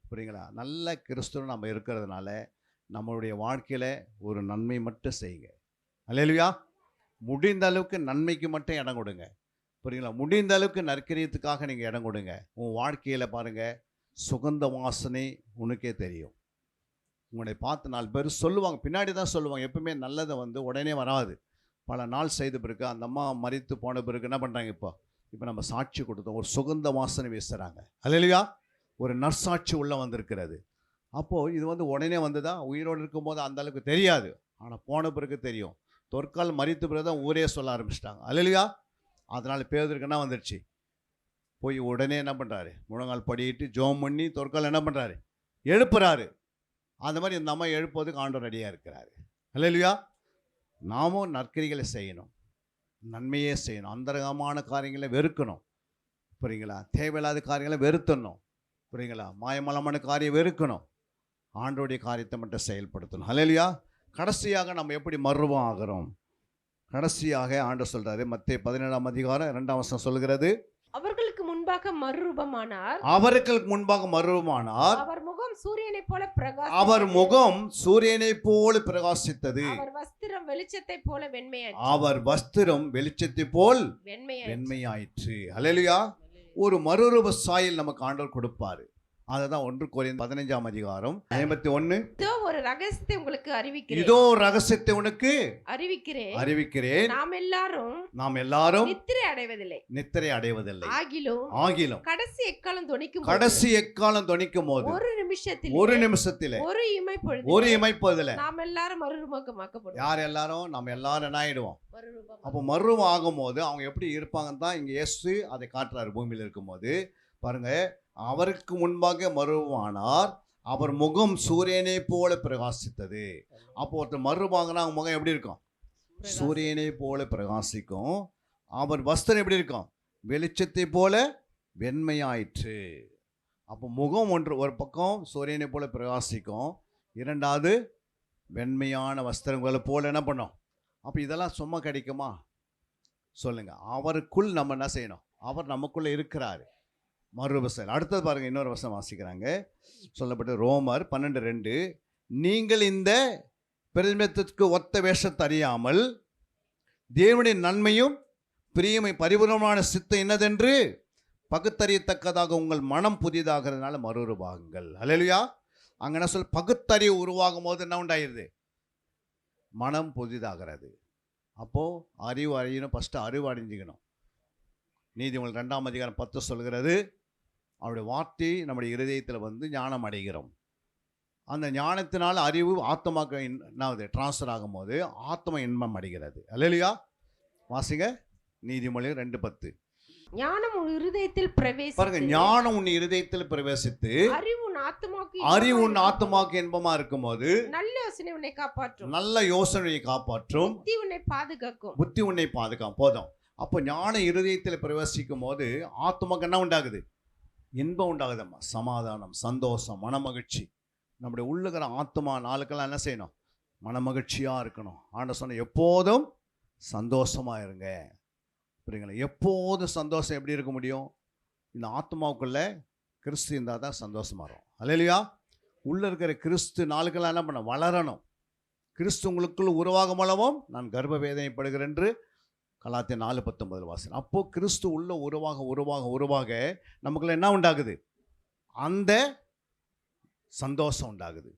புரியுங்களா? நல்ல கிறிஸ்துவ நம்ம இருக்கிறதுனால நம்மளுடைய வாழ்க்கையில் ஒரு நன்மை மட்டும் செய்யுங்க. அல்லேலூயா. முடிந்த அளவுக்கு நன்மைக்கு மட்டும் இடம் கொடுங்க. புரியுங்களா? முடிந்த அளவுக்கு நற்கிரியத்துக்காக நீங்கள் இடம் கொடுங்க. உன் வாழ்க்கையில் பாருங்கள், சுகந்த வாசனை உனக்கே தெரியும். உங்களை பார்த்து 4 பேர் சொல்லுவாங்க, பின்னாடி தான் சொல்லுவாங்க. எப்பவுமே நல்லதை உடனே வராது. பல நாள் செய்த பிறகு அந்த அம்மா மரித்து போன பிறகு என்ன பண்ணுறாங்க? இப்போ நம்ம சாட்சி கொடுத்தோம், ஒரு சுகந்த வாசனை வீசுகிறாங்க. அல்லேலூயா. ஒரு நற்சாட்சி உள்ளே வந்திருக்கிறது. அப்போது இது உடனே வந்ததா? உயிரோடு இருக்கும்போது அந்த அளவுக்கு தெரியாது. ஆனால் போன பிறகு தெரியும். தொற்கால் மரித்த பிறகு தான் ஊரே சொல்ல ஆரம்பிச்சிட்டாங்க. அல்லேலூயா. அதனால் பேதுருக்கு என்ன வந்துடுச்சு? போய் உடனே என்ன பண்ணுறாரு? முழங்கால் படியிட்டு ஜெபம் பண்ணி தொற்கால் என்ன பண்ணுறாரு? எழுப்புறாரு. அந்த மாதிரி இந்த அம்மா எழுப்பதுக்கு ஆண்டவர் ரெடியாக இருக்கிறாரு. அல்லேலூயா. நாமும் நற்கிரிகளை செய்யணும், நன்மையே செய்யணும். அந்தரங்கமான காரியங்களை வெறுக்கணும். புரியுங்களா? தேவையில்லாத காரியங்களை வெறுத்தணும். புரியுங்களா? மாயமலமான காரியம் வெறுக்கணும். ஆண்டோடைய காரியத்தை மட்டும் செயல்படுத்தணும். ஹல்லேலூயா. கடைசியாக நம்ம எப்படி மறுரூபம் ஆகிறோம்? கடைசியாக ஆண்டவர் சொல்றாரு, மத்தேயு 17ஆம் அதிகாரம் 2ஆம் வசனம் சொல்கிறது, அவர்களுக்கு முன்பாக மறுரூபமானார். அவர் முகம் சூரியனைப் போல பிரகாசித்தது. அவர் வஸ்திரம் வெளிச்சத்தைப் போல் வெண்மையாயிற்று. ஹல்லேலூயா. ஒரு மறுரூப சாயல் நமக்கு ஆண்டவர் கொடுப்பாரு. அதுதான் 1 கொரிந்தியர் 15ஆம் அதிகாரம் 51. இதோ ஒரு ரகசியத்தை உங்களுக்கு அறிவிக்கிறேன். நாம் எல்லாரும் நித்திரை அடைவதில்லை. ஆகிலும் கடைசி எக்காலம் தொனிக்கும் போது ஒரு நிமிஷத்திலே ஒரு இமைப்பொழுதிலே நாம் எல்லாரும் மறுரூபமாக்கப்படுவோம். யார் எல்லாரும்? நாம் எல்லாரும் என்ன ஆயிடுவோம்? அப்போ மறுரூபம் ஆகும்போது அவங்க எப்படி இருப்பாங்கன்னு தான் இங்கே இயேசு அதை காட்டுறாரு. பூமியில் இருக்கும்போது பாருங்க, அவருக்கு முன்பாக மறுரூபமானார். அவர் முகம் சூரியனை போல பிரகாசித்தது. அப்போ ஒருத்தர் மறுரூபமாகனா அவங்க முகம் எப்படி இருக்கும்? சூரியனை போல பிரகாசிக்கும். அவர் வஸ்திரம் எப்படி இருக்கும்? வெளிச்சத்தை போல வெண்மையாயிற்று. அப்போ முகம் ஒரு பக்கம் சூரியனை போல பிரகாசிக்கும், இரண்டாவது வெண்மையான வஸ்திரங்களை போல என்ன பண்ணோம்? அப்போ இதெல்லாம் சும்மா கிடைக்குமா? சொல்லுங்க. அவருக்குள் நம்ம என்ன செய்யணும்? அவர் நமக்குள்ள இருக்கிறாரு. மறுரூப செயல். அடுத்தது பாருங்க, இன்னொரு வசனம் வாசிக்கிறாங்க. சொல்லப்பட்டு ரோமர் 12:2, நீங்கள் இந்த பிரதிமத்திற்கு ஒத்த வேஷத்தை அறியாமல் தேவனுடைய நன்மையும் பிரியமை பரிபூர்ணமான சித்தம் என்னதென்று பகுத்தறியத்தக்கதாக உங்கள் மனம் புதிதாகிறதுனால மறுரூபாகுங்கள். அல்லேலூயா. அங்கே என்ன சொல்? பகுத்தறிவு உருவாகும் போது என்ன உண்டாயிருது? மனம் புதிதாகிறது. அப்போது அறிவு அறியணும். ஃபஸ்ட்டு அறிவு அடைஞ்சிக்கணும். நீதிமொழிகள் 2ஆம் அதிகாரம் 10 சொல்கிறது, அவருடைய வார்த்தை நம்முடைய இருதயத்தில் ஞானம் அடைகிறோம். அந்த ஞானத்தினால் அறிவு ஆத்மாக்கு என்னாவது டிரான்ஸ்ஃபர் ஆகும்போது ஆத்மா இன்பம் அடைகிறது. அல்லேலூயா. வாசிங்க நீதிமொழிகள் 2:10. ஞானம் உன் இருதயத்தில் பிரவேசித்து, பாருங்க, ஞானம் உன் இருதயத்தில் பிரவேசித்து அறிவு உன் ஆத்மாக்கு இன்பமா இருக்கும்போது நல்ல யோசனை உன்னை காப்பாற்றும். நல்ல யோசனையை காப்பாற்றும். புத்தி உன்னை பாதுகாக்கும். போதும். அப்போ ஞான இருதயத்தில் பிரவேசிக்கும் போது ஆத்மாக்கு என்ன உண்டாகுது? இன்பம் உண்டாகுதம்மா. சமாதானம், சந்தோஷம், மனமகிழ்ச்சி. நம்முடைய உள்ளுக்கிற ஆத்மா நாளுக்கெல்லாம் என்ன செய்யணும்? மனமகிழ்ச்சியாக இருக்கணும். ஆண்டவர் சொன்ன எப்போதும் சந்தோஷமாக இருங்க. புரியுங்களா? எப்போதும் சந்தோஷம் எப்படி இருக்க முடியும்? இந்த ஆத்மாவுக்குள்ள கிறிஸ்து இருந்தால் தான் சந்தோஷமாக இருக்கும். அல்லேலூயா. உள்ளே இருக்கிற கிறிஸ்து நாளுக்கெல்லாம் என்ன பண்ண? வளரணும். கிறிஸ்து உங்களுக்குள் உருவாகும் அளவும் நான் கர்ப்ப வேதனைப்படுகிறேன் என்று கலாத்தியர் 4:19 வாசனம். அப்போது கிறிஸ்து உள்ள உருவாக உருவாக உருவாக நமக்குள்ள என்ன உண்டாகுது? அந்த சந்தோஷம் உண்டாகுது.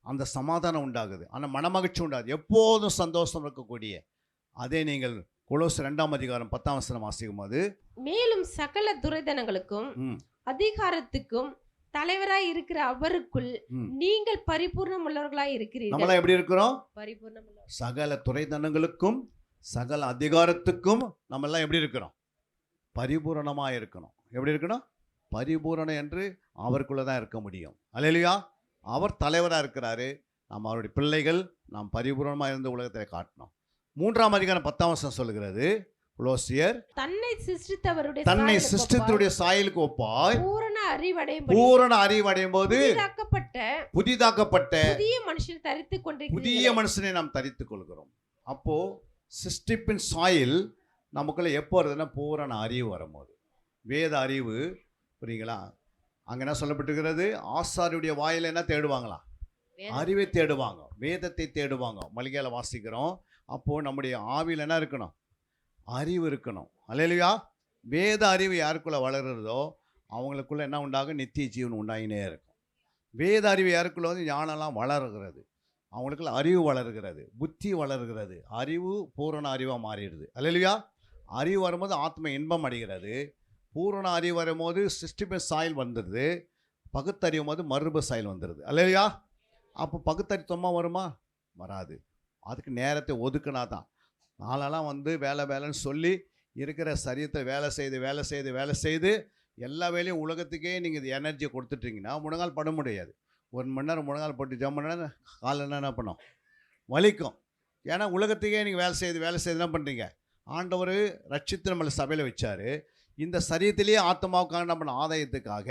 அந்த சமாதானம் உண்டாகுது, அந்த மனமகிழ்ச்சி உண்டாகுது, எப்போதும் சந்தோஷம் இருக்கக்கூடிய அதே நீங்கள் கொலோசர் 2:10 வாசிக்கும் போது, மேலும் சகல துரைதனங்களுக்கும் அதிகாரத்துக்கும் தலைவராய் இருக்கிற அவருக்குள் நீங்கள் பரிபூர்ணம் உள்ளவர்களாய் இருக்கிறீர்கள். நம்மளாம் எப்படி இருக்கிறோம்? பரிபூர்ணம். சகல துரைதனங்களுக்கும் சகல அதிகாரத்துக்கும் நம்ம எல்லாம் எப்படி இருக்கிறோம்? பரிபூரணமாக இருக்கணும். எப்படி இருக்கணும்? பரிபூரணம் என்று அவருக்குள்ள தான் இருக்க முடியும். அல்லேலூயா. அவர் தலைவராக இருக்கிறாரு, நாம் அவருடைய பிள்ளைகள், நாம் பரிபூரணமாக இருந்து உலகத்தை காட்டணும். 3:10 சொல்லுகிறது, கொலோசியர் தன்னை சிருஷ்டித்தவருடைய சாயலுக்கு ஒப்பாய் பூரண அறிவடையும் போது புதிதாக்கப்பட்ட புதிய மனுஷனை நாம் தரித்துக் கொள்கிறோம். அப்போ சிருஷ்டிப்பின் சாயல் நமக்குள்ள எப்போ வருதுன்னா பூரண அறிவு வரும்போது, வேத அறிவு. புரியுங்களா? அங்கே என்ன சொல்லப்பட்டிருக்கிறது? ஆசாரியுடைய வாயில என்ன தேடுவாங்களா? அறிவை தேடுவாங்க, வேதத்தை தேடுவாங்க. மளிகையில் வாசிக்கிறோம். அப்போது நம்முடைய ஆவியில் என்ன இருக்கணும்? அறிவு இருக்கணும். அல்லேலூயா. வேத அறிவு யாருக்குள்ளே வளர்கிறதோ அவங்களுக்குள்ள என்ன உண்டாகும்? நித்திய ஜீவன் உண்டாகினே இருக்கும். வேத அறிவு யாருக்குள்ள வந்து ஞானம்லாம் வளர்கிறது, அவங்களுக்குள்ள அறிவு வளர்கிறது, புத்தி வளர்கிறது, அறிவு பூரண அறிவாக மாறிடுது. அல்லேலூயா. அறிவு வரும்போது ஆத்ம இன்பம் அடைகிறது. பூரண அறிவு வரும்போது சிஸ்டிபின் சாயல் வந்துடுது. பகுத்தறிவும் போது மறுப சாயல் வந்துடுது. அல்லேலூயா. அப்போ பகுத்தறித்தமாக வருமா? வராது. அதுக்கு நேரத்தை ஒதுக்குனா தான். நாளெல்லாம் வந்து வேலைன்னு சொல்லி இருக்கிற சரீரத்தை வேலை செய்து எல்லா வேலையும் உலகத்துக்கே நீங்கள் இது எனர்ஜியை கொடுத்துட்டீங்கன்னா முழங்கால் பட முடியாது. 1 மணி நேரம் முழங்கால் போட்டு ஜம் பண்ணால் காலில் என்ன பண்ணோம்? வலிக்கும். ஏன்னா உலகத்துக்கே நீங்கள் வேலை செய்து என்ன பண்ணுறீங்க? ஆண்டவர் ரட்சித்து நம்மளை சபையில் வச்சார். இந்த சரீரத்திலேயே ஆத்மாவுக்காக என்ன பண்ண ஆதாயத்துக்காக,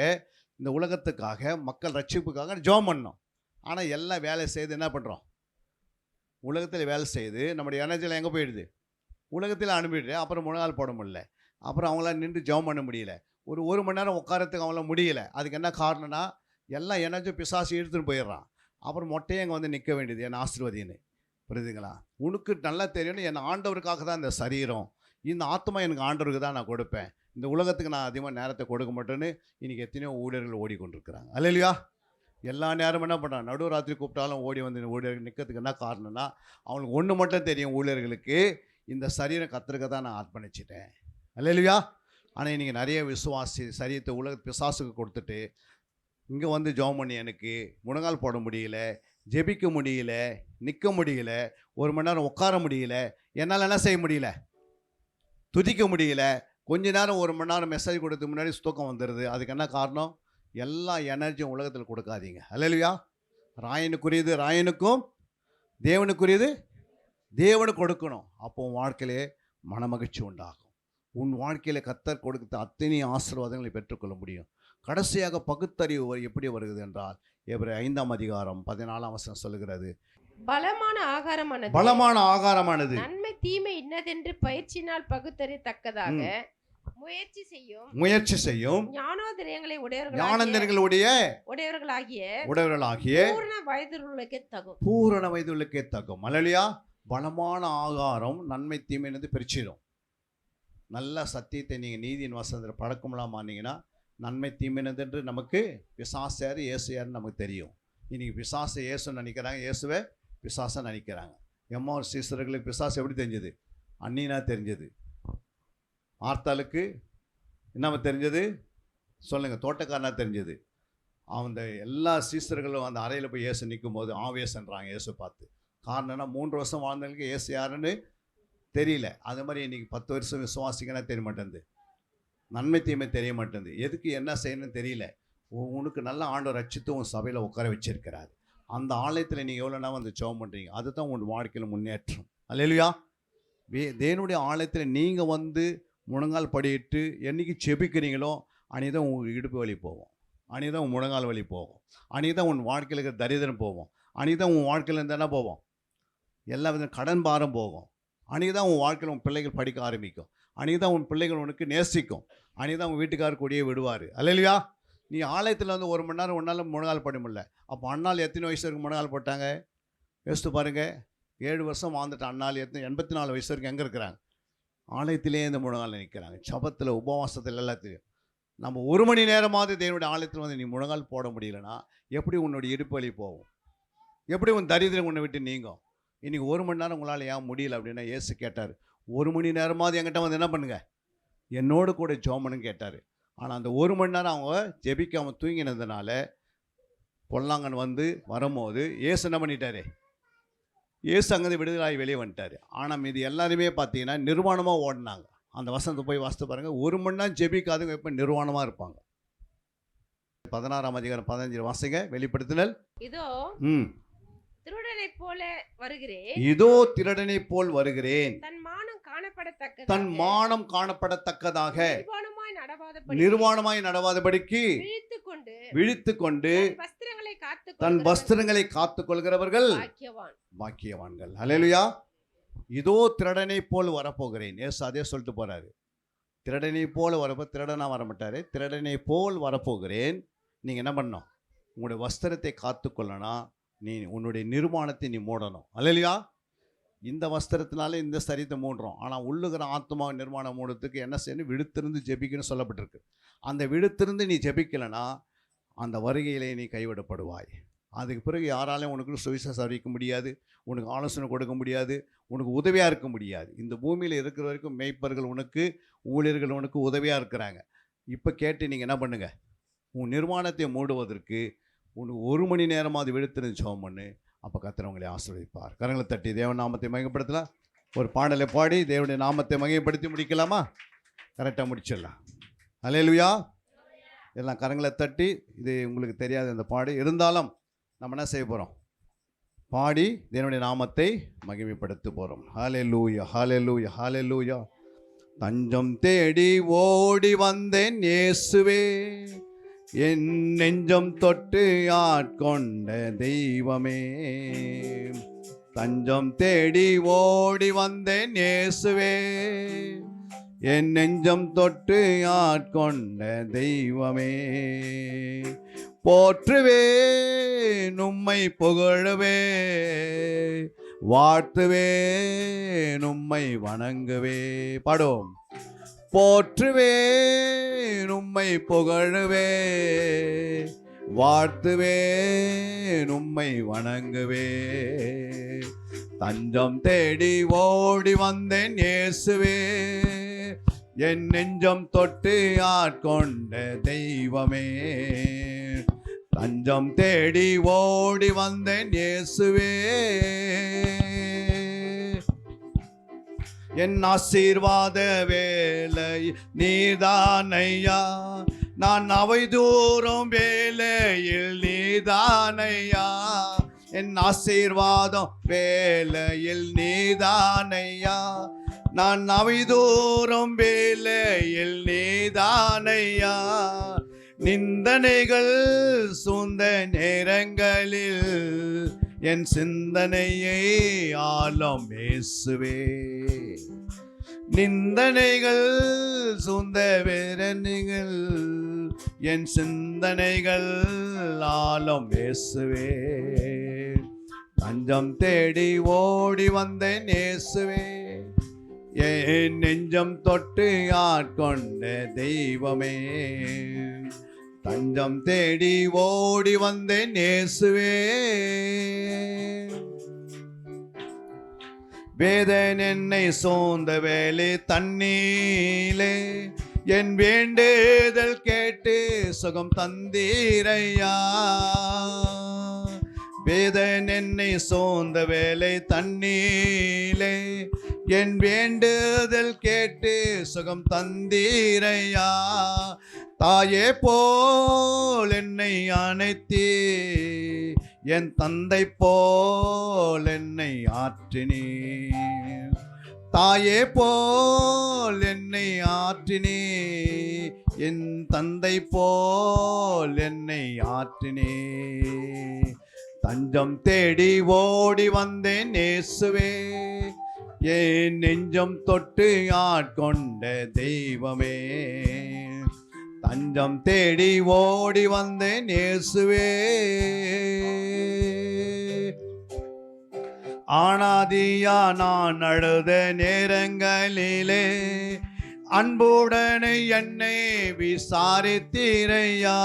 இந்த உலகத்துக்காக, மக்கள் ரட்சிப்புக்காக ஜெபம் பண்ணோம். ஆனால் எல்லாம் வேலை செய்து என்ன பண்ணுறோம்? உலகத்தில் வேலை செய்து நம்முடைய எனர்ஜியில் எங்கே போயிடுது? உலகத்தில் அனுப்பிடுது. அப்புறம் முழங்கால் போட முடியல, அப்புறம் அவங்களாம் நின்று ஜெபம் பண்ண முடியல, ஒரு மணி நேரம் உட்காரத்துக்கு அவங்களாம் முடியல. அதுக்கு என்ன காரணம்னா எல்லாம் எனர்ஜி பிசாசு எடுத்துகிட்டு போயிடுறான். அப்புறம் மொட்டையை அங்கே வந்து நிற்க வேண்டியது, என் ஆசீர்வதின்னு. புரியுதுங்களா? உனக்கு நல்லா தெரியணும், என் ஆண்டவருக்காக தான் இந்த சரீரம், இந்த ஆத்மா எனக்கு ஆண்டவருக்கு தான் நான் கொடுப்பேன், இந்த உலகத்துக்கு நான் அதிகமாக நேரத்தை கொடுக்க மாட்டேன்னு இன்றைக்கி எத்தனையோ ஊழியர்கள் ஓடிக்கொண்டிருக்கிறாங்க. அல்லேலூயா. எல்லா நேரமும் என்ன பண்ணுறாங்க? நடுராத்திரி கூப்பிட்டாலும் ஓடி வந்து ஊழியர்கள் நிற்கிறதுக்கு என்ன காரணம்னா அவங்களுக்கு ஒன்று மட்டும் தெரியும், ஊழியர்களுக்கு இந்த சரீரம் கத்திரிக்க தான் நான் அர்ப்பணிச்சிட்டேன். அல்லேலூயா. ஆனால் இன்றைக்கி நிறைய விசுவாசி சரீரத்தை உலக பிசாசுக்கு கொடுத்துட்டு இங்கே வந்து ஜெபம் பண்ணி எனக்கு முழங்கால் போட முடியல, ஜெபிக்க முடியல, நிற்க முடியல, 1 மணி நேரம் உட்கார முடியல, என்னால் என்ன செய்ய முடியல? துதிக்க முடியல. கொஞ்ச நேரம் 1 மணி நேரம் மெசேஜ் கொடுத்து முன்னாடி தூக்கம் வந்துடுது. அதுக்கு என்ன காரணம்? எல்லா எனர்ஜியும் உலகத்தில் கொடுக்காதீங்க. அல்லேலூயா. ராயனுக்குரியது ராயனுக்கும், தேவனுக்குரியது தேவனுக்கு கொடுக்கணும். அப்போ உன் வாழ்க்கையிலே மனமகிழ்ச்சி உண்டாகும். உன் வாழ்க்கையில் கர்த்தர் கொடுத்த அத்தனை ஆசீர்வாதங்களை பெற்றுக்கொள்ள முடியும். கடைசியாக பகுத்தறிவு எப்படி வருகிறது என்றால் எபிரேயர் 5:14 சொல்லுகிறது, பலமான ஆகாரமானது நன்மை தீமை இன்னதென்று பயிற்சினால் பகுத்தறியத்தக்கதாக முயற்சி செய்யும் ஞானோதயங்களை உடையவர்களாகிய பூரண வயதுள்ளக்கே தகும். அல்லேலூயா. பலமான ஆகாரம் நன்மை தீமைன்னு பிரிச்சிடும். நல்ல சத்தியத்தை நீங்கள் நீதியின் வசனத்தில் பழக்கமெல்லாம் மாறினீங்கன்னா நன்மை தீமைனது நமக்கு பிசாசு யார் இயேசு யாருன்னு நமக்கு தெரியும். இன்றைக்கி பிசாசு இயேசுன்னு நினைக்கிறாங்க, இயேசுவை பிசாசை நினைக்கிறாங்க. எம்மாவூர் சீசர்களுக்கு பிசாசு எப்படி தெரிஞ்சது? அண்ணினா தெரிஞ்சது. ஆர்த்தாளுக்கு என்ன தெரிஞ்சது? சொல்லுங்கள். தோட்டக்காரனா தெரிஞ்சது. அந்த எல்லா சீசர்களும் அந்த அறையில் போய் இயேசு நிற்கும் போது ஆவேசன்றாங்க இயேசு பார்த்து. காரணம்னா 3 வருஷம் வாழ்ந்தவங்களுக்கு இயேசு யாருன்னு தெரியல. அது மாதிரி இன்றைக்கி 10 வருஷம் விசுவாசிங்கன்னா தெரிய மாட்டேங்குது, நன்மை தீமை தெரிய மாட்டேங்குது, எதுக்கு என்ன செய்யணும்னு தெரியல. உனக்கு நல்ல ஆண்டவர் ரட்சித்து உன் சபையில் உட்கார வச்சிருக்கிறாரு. அந்த ஆலயத்தில் நீங்கள் எவ்வளோனா வந்து ஜெபம் பண்ணுறீங்க, அதுதான் உன் வாழ்க்கையில் முன்னேற்றம். அல்லேலூயா. தேவனுடைய ஆலயத்தில் நீங்கள் வந்து முழங்கால் படியிட்டு என்றைக்கு செபிக்கிறீங்களோ அன்றைக்கி தான் உங்கள் இடுப்பு வலி போகும், அன்றைக்கி தான் உன் முழங்கால் வலி போகும், அன்றைக்கி தான் உன் வாழ்க்கையில் இருக்கிற தரித்திரம் போகும், அன்றைக்கி தான் உன் வாழ்க்கையில் இருந்து என்ன போவோம்? எல்லா வித கடன் பாரம் போகும். அன்றைக்கி தான் உன் வாழ்க்கையில் உன் பிள்ளைகள் படிக்க ஆரம்பிக்கும், அன்றைக்கி தான் உன் பிள்ளைகள் உனக்கு நேசிக்கும், அன்றைக்கி தான் உன் வீட்டுக்காரர் கூடயே விடுவார். அல்லேலூயா. நீ ஆலயத்தில் வந்து 1 மணி நேரம் ஒன்றால் முழங்கால் பட முடியல. அப்போ அண்ணால் எத்தனை வயசு வரைக்கும் முழங்கால் போட்டாங்க? யோசித்து பாருங்கள். 7 வருஷம் வாழ்ந்துட்டு அண்ணால் 84 வயசு வரைக்கும் எங்கே இருக்கிறாங்க? ஆலயத்திலே இந்த முழங்கால் நிற்கிறாங்க. சபத்தில் உபவாசத்தில் எல்லாத்தையும். நம்ம 1 மணி நேரமாவது தேவனுடைய ஆலயத்தில் வந்து நீ முழங்கால் போட முடியலன்னா எப்படி உன்னுடைய இடுப்பு வலி போகும்? எப்படி உன் தரித்திரம் உன்னை விட்டு நீங்கும்? இன்னைக்கு 1 மணி நேரம் உங்களால் ஏன் முடியல அப்படின்னா இயேசு கேட்டார், 1 மணி நேரமாவது என்கிட்ட வந்து என்ன பண்ணுங்க, என்னோடு கூட ஜெபம்னு கேட்டார். ஆனால் அந்த 1 மணி நேரம் அவங்க ஜெபிக்காம தூங்கினதுனால பொல்லாங்கன் வந்து வரும்போது இயேசு என்ன பண்ணிட்டாரு, இயேசு அங்கேருந்து விடுதலாகி வெளியே வந்துட்டார். ஆனால் மீது எல்லாருமே பார்த்தீங்கன்னா நிர்வாணமாக ஓடினாங்க. அந்த வசனத்தை போய் வாசித்து பாருங்கள். 1 மணி நேரம் ஜெபிக்காதவங்க எப்போ நிர்வாணமாக இருப்பாங்க. 16ஆம் அதிகாரம் 15 வாசிங்க. வெளிப்படுத்தினல். இதோ திருடனை போல வருகிறேன். இதோ திருடனை போல் வருகிறேன். தன் மானம் காணப்படத்தக்கதாக, தன் மானம் காணப்படத்தக்கதாக நிர்வாணமாய் நிர்வாணமாய் நடவாதபடிக்கு விழித்துக்கொண்டு தன் வஸ்திரங்களை காத்துக் கொள்கிறவர்கள் பாக்கியவான்கள். அல்லேலூயா. இதோ திருடனை போல் வரப்போகிறேன். ஏசு அதே சொல்லிட்டு போறாரு. திருடனை போல் வரப்போ, திருடனா வரமாட்டாரு, திருடனை போல் வரப்போகிறேன். நீங்க என்ன பண்ணணும், உங்களுடைய வஸ்திரத்தை காத்துக்கொள்ளணும். நீ உன்னுடைய நிர்வாணத்தை நீ மூடணும். அல்லேலூயா. இந்த வஸ்திரத்தினால இந்த சரீரத்தை மூடுறோம். ஆனால் உள்ளுகிற ஆத்மாவை நிர்மாணம் மூடுறதுக்கு என்ன செய்யணும், விழுத்திருந்து ஜெபிக்கணும்னு சொல்லப்பட்டிருக்கு. அந்த விழுத்திருந்து நீ ஜெபிக்கலைன்னா அந்த வருகையிலே நீ கைவிடப்படுவாய். அதுக்கு பிறகு யாராலையும் உனக்கு சுவிசேஷம் அறிவிக்க முடியாது, உனக்கு ஆலோசனை கொடுக்க முடியாது, உனக்கு உதவியாக இருக்க முடியாது. இந்த பூமியில் இருக்கிற வரைக்கும் மேய்ப்பர்கள் உனக்கு, ஊழியர்கள் உனக்கு உதவியாக இருக்கிறாங்க. இப்போ கேட்டு நீங்கள் என்ன பண்ணுங்கள், உன் நிர்வாணத்தை மூடுவதற்கு உனக்கு 1 மணி நேரமாவது விழுத்திருந்து ஜெபம் பண்ணு. அப்போ கர்த்தர் உங்களை ஆசீர்வதிப்பார். கரங்களை தட்டி தேவன் நாமத்தை மகிமைப்படுத்தலாம். ஒரு பாடலை பாடி தேவனுடைய நாமத்தை மகிமைப்படுத்தி முடிக்கலாமா? கரெக்டாக முடிச்சிடலாம். அல்லேலூயா. எல்லாம் கரங்களை தட்டி, இது உங்களுக்கு தெரியாது இந்த பாடு, இருந்தாலும் நம்ம என்ன செய்ய போகிறோம், பாடி தேவனுடைய நாமத்தை மகிமைப்படுத்த போகிறோம். ஹல்லேலூயா, ஹல்லேலூயா, ஹல்லேலூயா. தஞ்சம் தேடி ஓடி வந்தேன் இயேசுவே, என் நெஞ்சம் தொட்டு ஆட்கொண்ட தெய்வமே. தஞ்சம் தேடி ஓடி வந்தேன் இயேசுவே, என் நெஞ்சம் தொட்டு ஆட்கொண்ட தெய்வமே. போற்றுவேன் உம்மை புகழுவே, வாழ்த்துவேன் உம்மை வணங்குவே. பாடும். போற்றுவேன் உம்மை புகழுவே, வாழ்த்துவேன் உம்மை வணங்குவே. தஞ்சம் தேடி ஓடி வந்தேன் இயேசுவே, என் நெஞ்சம் தொட்டு ஆட்கொண்ட தெய்வமே. தஞ்சம் தேடி ஓடி வந்தேன் இயேசுவே, என் ஆசீர்வாத வேலை நீதானையா, நான் அவை தூரும் வேலையில் நீதானையா. என் ஆசீர்வாதம் வேலையில் நீதானையா, நான் அவை தூரும் வேலையில் நீதானையா. நிந்தனைகள் சூழ்ந்த நேரங்களில் என் சிந்தனையை ஆழம் இயேசுவே. நிந்தனைகள் சூழ்ந்த வேதனைகள் என் சிந்தனைகள் ஆழம் இயேசுவே. தஞ்சம் தேடி ஓடி வந்தேன் இயேசுவே, என் நெஞ்சம் தொட்டு ஆட்கொண்ட தெய்வமே. தஞ்சம் தேடி ஓடி வந்தேன் இயேசுவே, வேதன் என்னை சோர்ந்த வேலை தண்ணீலே, என் வேண்டுதல் கேட்டு சுகம் தந்தீரையா. வேதன் என்னை சோர்ந்த வேலை தண்ணீலே, என் வேண்டுதல் கேட்டு சுகம் தந்தீரையா. தாயே போல் என்னை அணைத்தீ, என் தந்தை போல் என்னை ஆற்றினீ. தாயே போல் என்னை ஆற்றினீ, என் தந்தை போல் என்னை ஆற்றினீ. தஞ்சம் தேடி ஓடி வந்தேன் இயேசுவே, என் நெஞ்சம் தொட்டு ஆட்கொண்ட தெய்வமே. தஞ்சம் தேடி ஓடி வந்தேன் இயேசுவே, ஆனாதியா நான் அழுத நேரங்களிலே அன்புடனே என்னை விசாரித்தீரையா.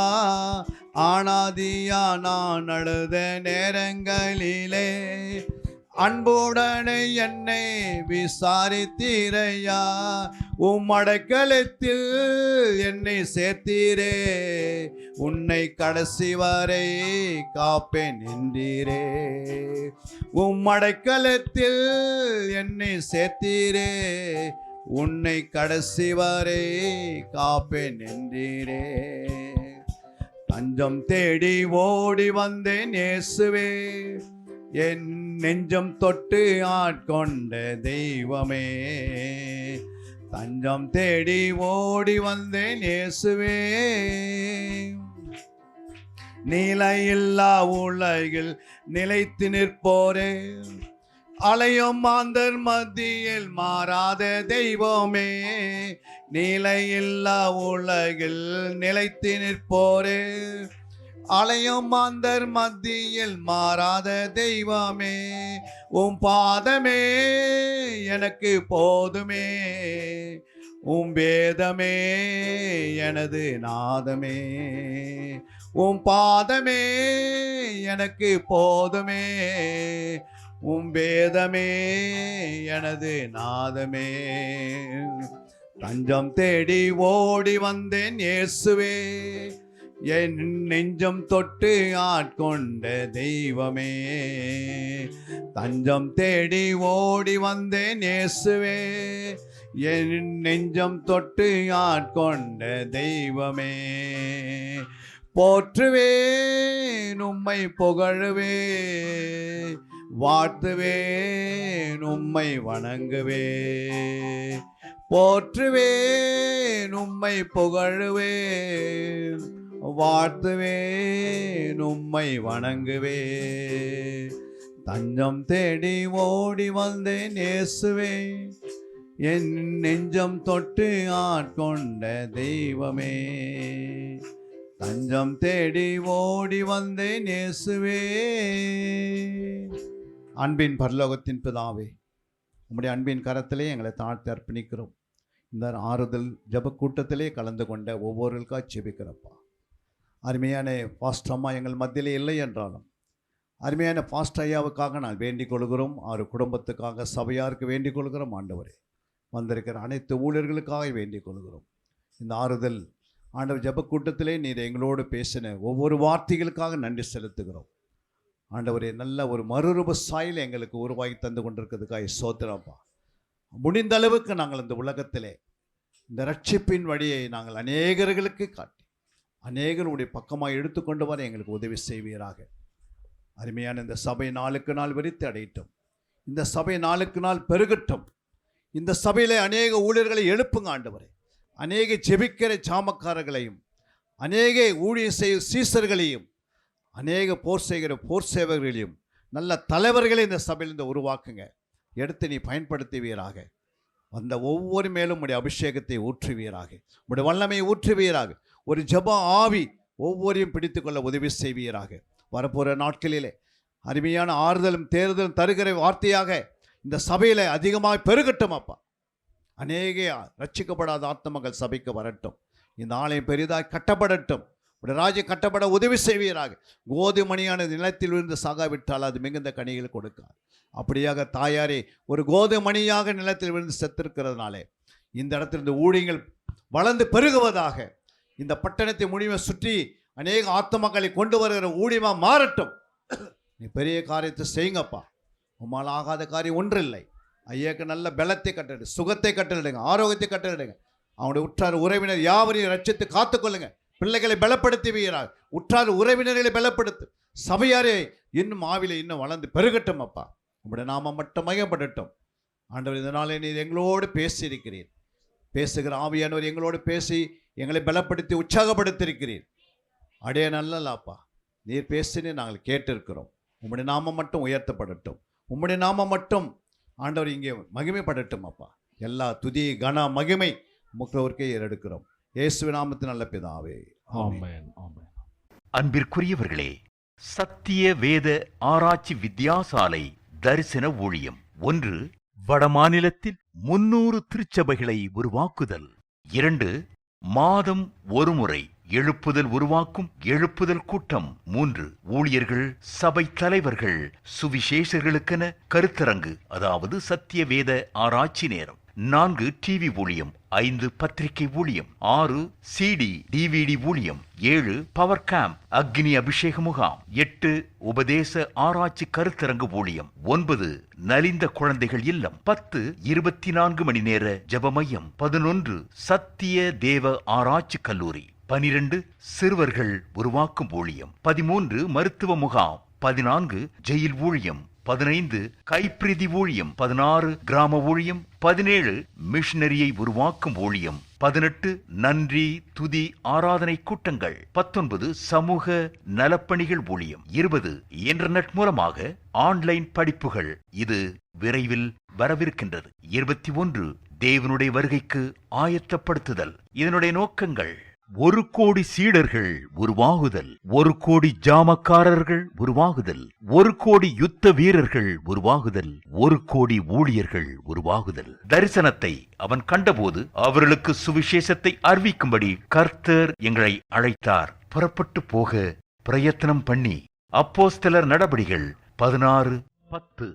ஆனாதியா நான் அழுத நேரங்களிலே அன்புடனே என்னை விசாரித்தீரையா. அடைக்கலத்தில் என்னை சேர்த்தீரே, உன்னை கடைசி வரை காப்பேன் என்றீரே. அடைக்கலத்தில் என்னை சேர்த்தீரே, உன்னை கடைசி வரை காப்பேன் என்றீரே. தஞ்சம் தேடி ஓடி வந்தேன் இயேசுவே, என் நெஞ்சம் தொட்டு ஆட்கொண்ட தெய்வமே. தஞ்சம் தேடி ஓடி வந்தேன் இயேசுவே, நிலையில்லா உலகில் நிலைத்து நிற்போரே, அலையும் மாந்தர் மத்தியில் மாறாத தெய்வமே. நிலையில்லா உலகில் நிலைத்து நிற்போரே, அலையும் மாந்தர் மத்தியில் மாறாத தெய்வமே. பாதமே எனக்கு போதுமே, வேதமே எனது நாதமே. பாதமே எனக்கு போதுமே, வேதமே எனது நாதமே. தஞ்சம் தேடி ஓடி வந்தேன் இயேசுவே, என் நெஞ்சம் தொட்டு ஆட்கொண்ட தெய்வமே. தஞ்சம் தேடி ஓடி வந்தேன் இயேசுவே, என் நெஞ்சம் தொட்டு ஆட்கொண்ட தெய்வமே. போற்றுவேன் உம்மை புகழுவே, வாழ்த்துவேன் உம்மை வணங்குவே. போற்றுவேன் உம்மை புகழுவேன், வாழ்த்துவேன் உம்மை வணங்குவே. தஞ்சம் தேடி ஓடி வந்தேன் இயேசுவே, என் நெஞ்சம் தொட்டு ஆட்கொண்ட தெய்வமே. தஞ்சம் தேடி ஓடி வந்தேன் இயேசுவே. அன்பின் பரலோகத்தின் பிதாவே, உம்முடைய அன்பின் கரத்திலே எங்களை தாழ்த்தி அர்ப்பணிக்கிறோம். இந்த ஆறுதல் ஜெப கூட்டத்திலே கலந்து கொண்ட ஒவ்வொருவருக்காக ஜெபிக்கிறப்பா. அருமையான பாஸ்டர் அம்மா எங்கள் மத்தியிலே இல்லை என்றாலும் அருமையான பாஸ்டர் ஐயாவுக்காக நான் வேண்டிக் கொள்கிறோம். அவர் குடும்பத்துக்காக, சபையாருக்கு வேண்டிக் கொள்கிறோம். ஆண்டவரே, வந்திருக்கிற அனைத்து ஊழியர்களுக்காக வேண்டிக் கொள்கிறோம். இந்த ஆறுதல் ஆண்டவர் ஜெப கூட்டத்திலே நீர் எங்களோடு பேசின ஒவ்வொரு வார்த்தைகளுக்காக நன்றி செலுத்துகிறோம். ஆண்டவரே, நல்ல ஒரு மறுரூப சாயல் எங்களுக்கு உருவாகி தந்து கொண்டிருக்கிறதுக்காக சோத்திரப்பா. முடிந்த அளவுக்கு நாங்கள் இந்த உலகத்திலே இந்த ரட்சிப்பின் வழியை நாங்கள் அநேகர்களுக்கு காட்டி அநேகருடைய பக்கமாக எடுத்துக்கொண்டு வர எங்களுக்கு உதவி செய்வீராக. அருமையான இந்த சபை நாளுக்கு நாள் விரித்து அடையட்டும். இந்த சபை நாளுக்கு நாள் பெருகட்டும். இந்த சபையிலே அநேக ஊழியர்களை எழுப்புங்க ஆண்டவரே. அநேக ஜெபிக்கிற சாமக்காரர்களையும், அநேக ஊழியம் செய்யும் சீசர்களையும், அநேக போர் செய்கிற போர் சேவகர்களையும், நல்ல தலைவர்களை இந்த சபையிலிருந்து உருவாக்குங்க. எடுத்து நீ பயன்படுத்துவீராக. வந்த ஒவ்வொரு மேலும் உடைய அபிஷேகத்தை ஊற்றுவீராக, உடைய வல்லமையை ஊற்றுவீராக. ஒரு ஜெப ஆவி ஒவ்வொரையும் பிடித்துக்கொள்ள உதவி செய்வீராக. வரப்போகிற நாட்களிலே அருமையான ஆறுதலும் தேர்தலும் தருகிற வார்த்தையாக இந்த சபையில் அதிகமாக பெருகட்டும் அப்பா. அநேக ரட்சிக்கப்படாத ஆத்மங்கள் சபைக்கு வரட்டும். இந்த ஆலயம் பெரிதாக கட்டப்படட்டும். உடைய ராஜ்யம் கட்டப்பட உதவி செய்வீராக. கோதுமணியான நிலத்தில் விழுந்து சாகாவிட்டால் அது மிகுந்த கனிகள் கொடுக்காது. அப்படியாக தாயாரே, ஒரு கோதுமணியாக நிலத்தில் விழுந்து செத்திருக்கிறதுனாலே இந்த இடத்துல இந்த ஊழியங்கள் வளர்ந்து பெருகுவதாக. இந்த பட்டணத்தை முடிவை சுற்றி அநேக ஆத்மக்களை கொண்டு வருகிற ஊழியமாக மாறட்டும். நீ பெரிய காரியத்தை செய்யுங்கப்பா. உம்மால் ஆகாத காரியம் ஒன்றில்லை. ஐயாக்கு நல்ல பலத்தை கட்டளிடு, சுகத்தை கட்டளிடுங்க, ஆரோக்கியத்தை கட்டளிடுங்க. அவனுடைய உற்றார் உறவினர் யாவரையும் ரட்சித்து காத்துக்கொள்ளுங்க. பிள்ளைகளை பலப்படுத்துவீராக. உற்றார் உறவினர்களை பலப்படுத்து. சபையாரே இன்னும் ஆவிலே இன்னும் வளர்ந்து பெருகட்டும் அப்பா. உங்களுடைய நாமம் மட்டும் மயப்படட்டும். ஆண்டவர், இதனாலே நீர் எங்களோடு பேசியிருக்கிறீர். பேசுகிற ஆவியானவர் எங்களோடு பேசி எங்களை பலப்படுத்தி உற்சாகப்படுத்தியிருக்கிறீர். அடைய நல்லலாப்பா. நீர் பேசினே நாங்கள் கேட்டிருக்கிறோம். உம்முடைய நாமம் மட்டும் உயர்த்தப்படட்டும். உம்முடைய நாமம் மட்டும் ஆண்டவர் இங்கே மகிமைப்படட்டும் அப்பா. எல்லா துதி கன மகிமை முக்கியவருக்கே ஏறெடுக்கிறோம். இயேசுவின் நாமத்தின் நல்ல பிதாவே, ஆமென். அன்பிற்குரியவர்களே, சத்திய வேத ஆராய்ச்சி வித்யாசாலை தரிசன ஊழியம் 1. வடமாநிலத்தில் 300 திருச்சபைகளை உருவாக்குதல். 2. மாதம் ஒருமுறை எழுப்புதல் உருவாக்கும் எழுப்புதல் கூட்டம். 3 ஊழியர்கள், சபை தலைவர்கள், சுவிசேஷர்களுக்கென கருத்தரங்கு, அதாவது சத்திய வேத ஆராய்ச்சி நேரம். 4 டிவி ஊழியம், 5 பத்திரிகை ஊழியம், 6 CD DVD ஊழியம், 7 பவர் கேம்ப் அக்னி அபிஷேக முகாம், 8 உபதேச ஆராய்ச்சி கருத்தரங்கு ஊழியம், 9 நலிந்த குழந்தைகள் இல்லம், 10 24 மணி நேர ஜெப மையம், 11 சத்திய தேவ ஆராய்ச்சி கல்லூரி, 12 சிறுவர்கள் உருவாக்கும் ஊழியம், 13 மருத்துவ முகாம், 14 ஜெயில் ஊழியம், 15 கைப்பிரதி ஊழியம், 16 கிராம ஊழியம், 17 மிஷனரியை உருவாக்கும் ஊழியம், 18 நன்றி துதி ஆராதனை கூட்டங்கள், 19 சமூக நலப்பணிகள் ஊழியம், 20 இன்டர்நெட் மூலமாக ஆன்லைன் படிப்புகள். இது விரைவில் வரவிருக்கின்றது. 21 தேவனுடைய வருகைக்கு ஆயத்தப்படுத்துதல். இதனுடைய நோக்கங்கள்: 1 கோடி சீடர்கள் உருவாகுதல், 1 கோடி ஜாமக்காரர்கள் உருவாகுதல், 1 கோடி யுத்த வீரர்கள் உருவாகுதல், 1 கோடி ஊழியர்கள் உருவாகுதல். தரிசனத்தை அவன் கண்டபோது அவர்களுக்கு சுவிசேஷத்தை அறிவிக்கும்படி கர்த்தர் எங்களை அழைத்தார். புறப்பட்டு போக பிரயத்தனம் பண்ணி. அப்போஸ்தலர் நடபடிகள் 16:10.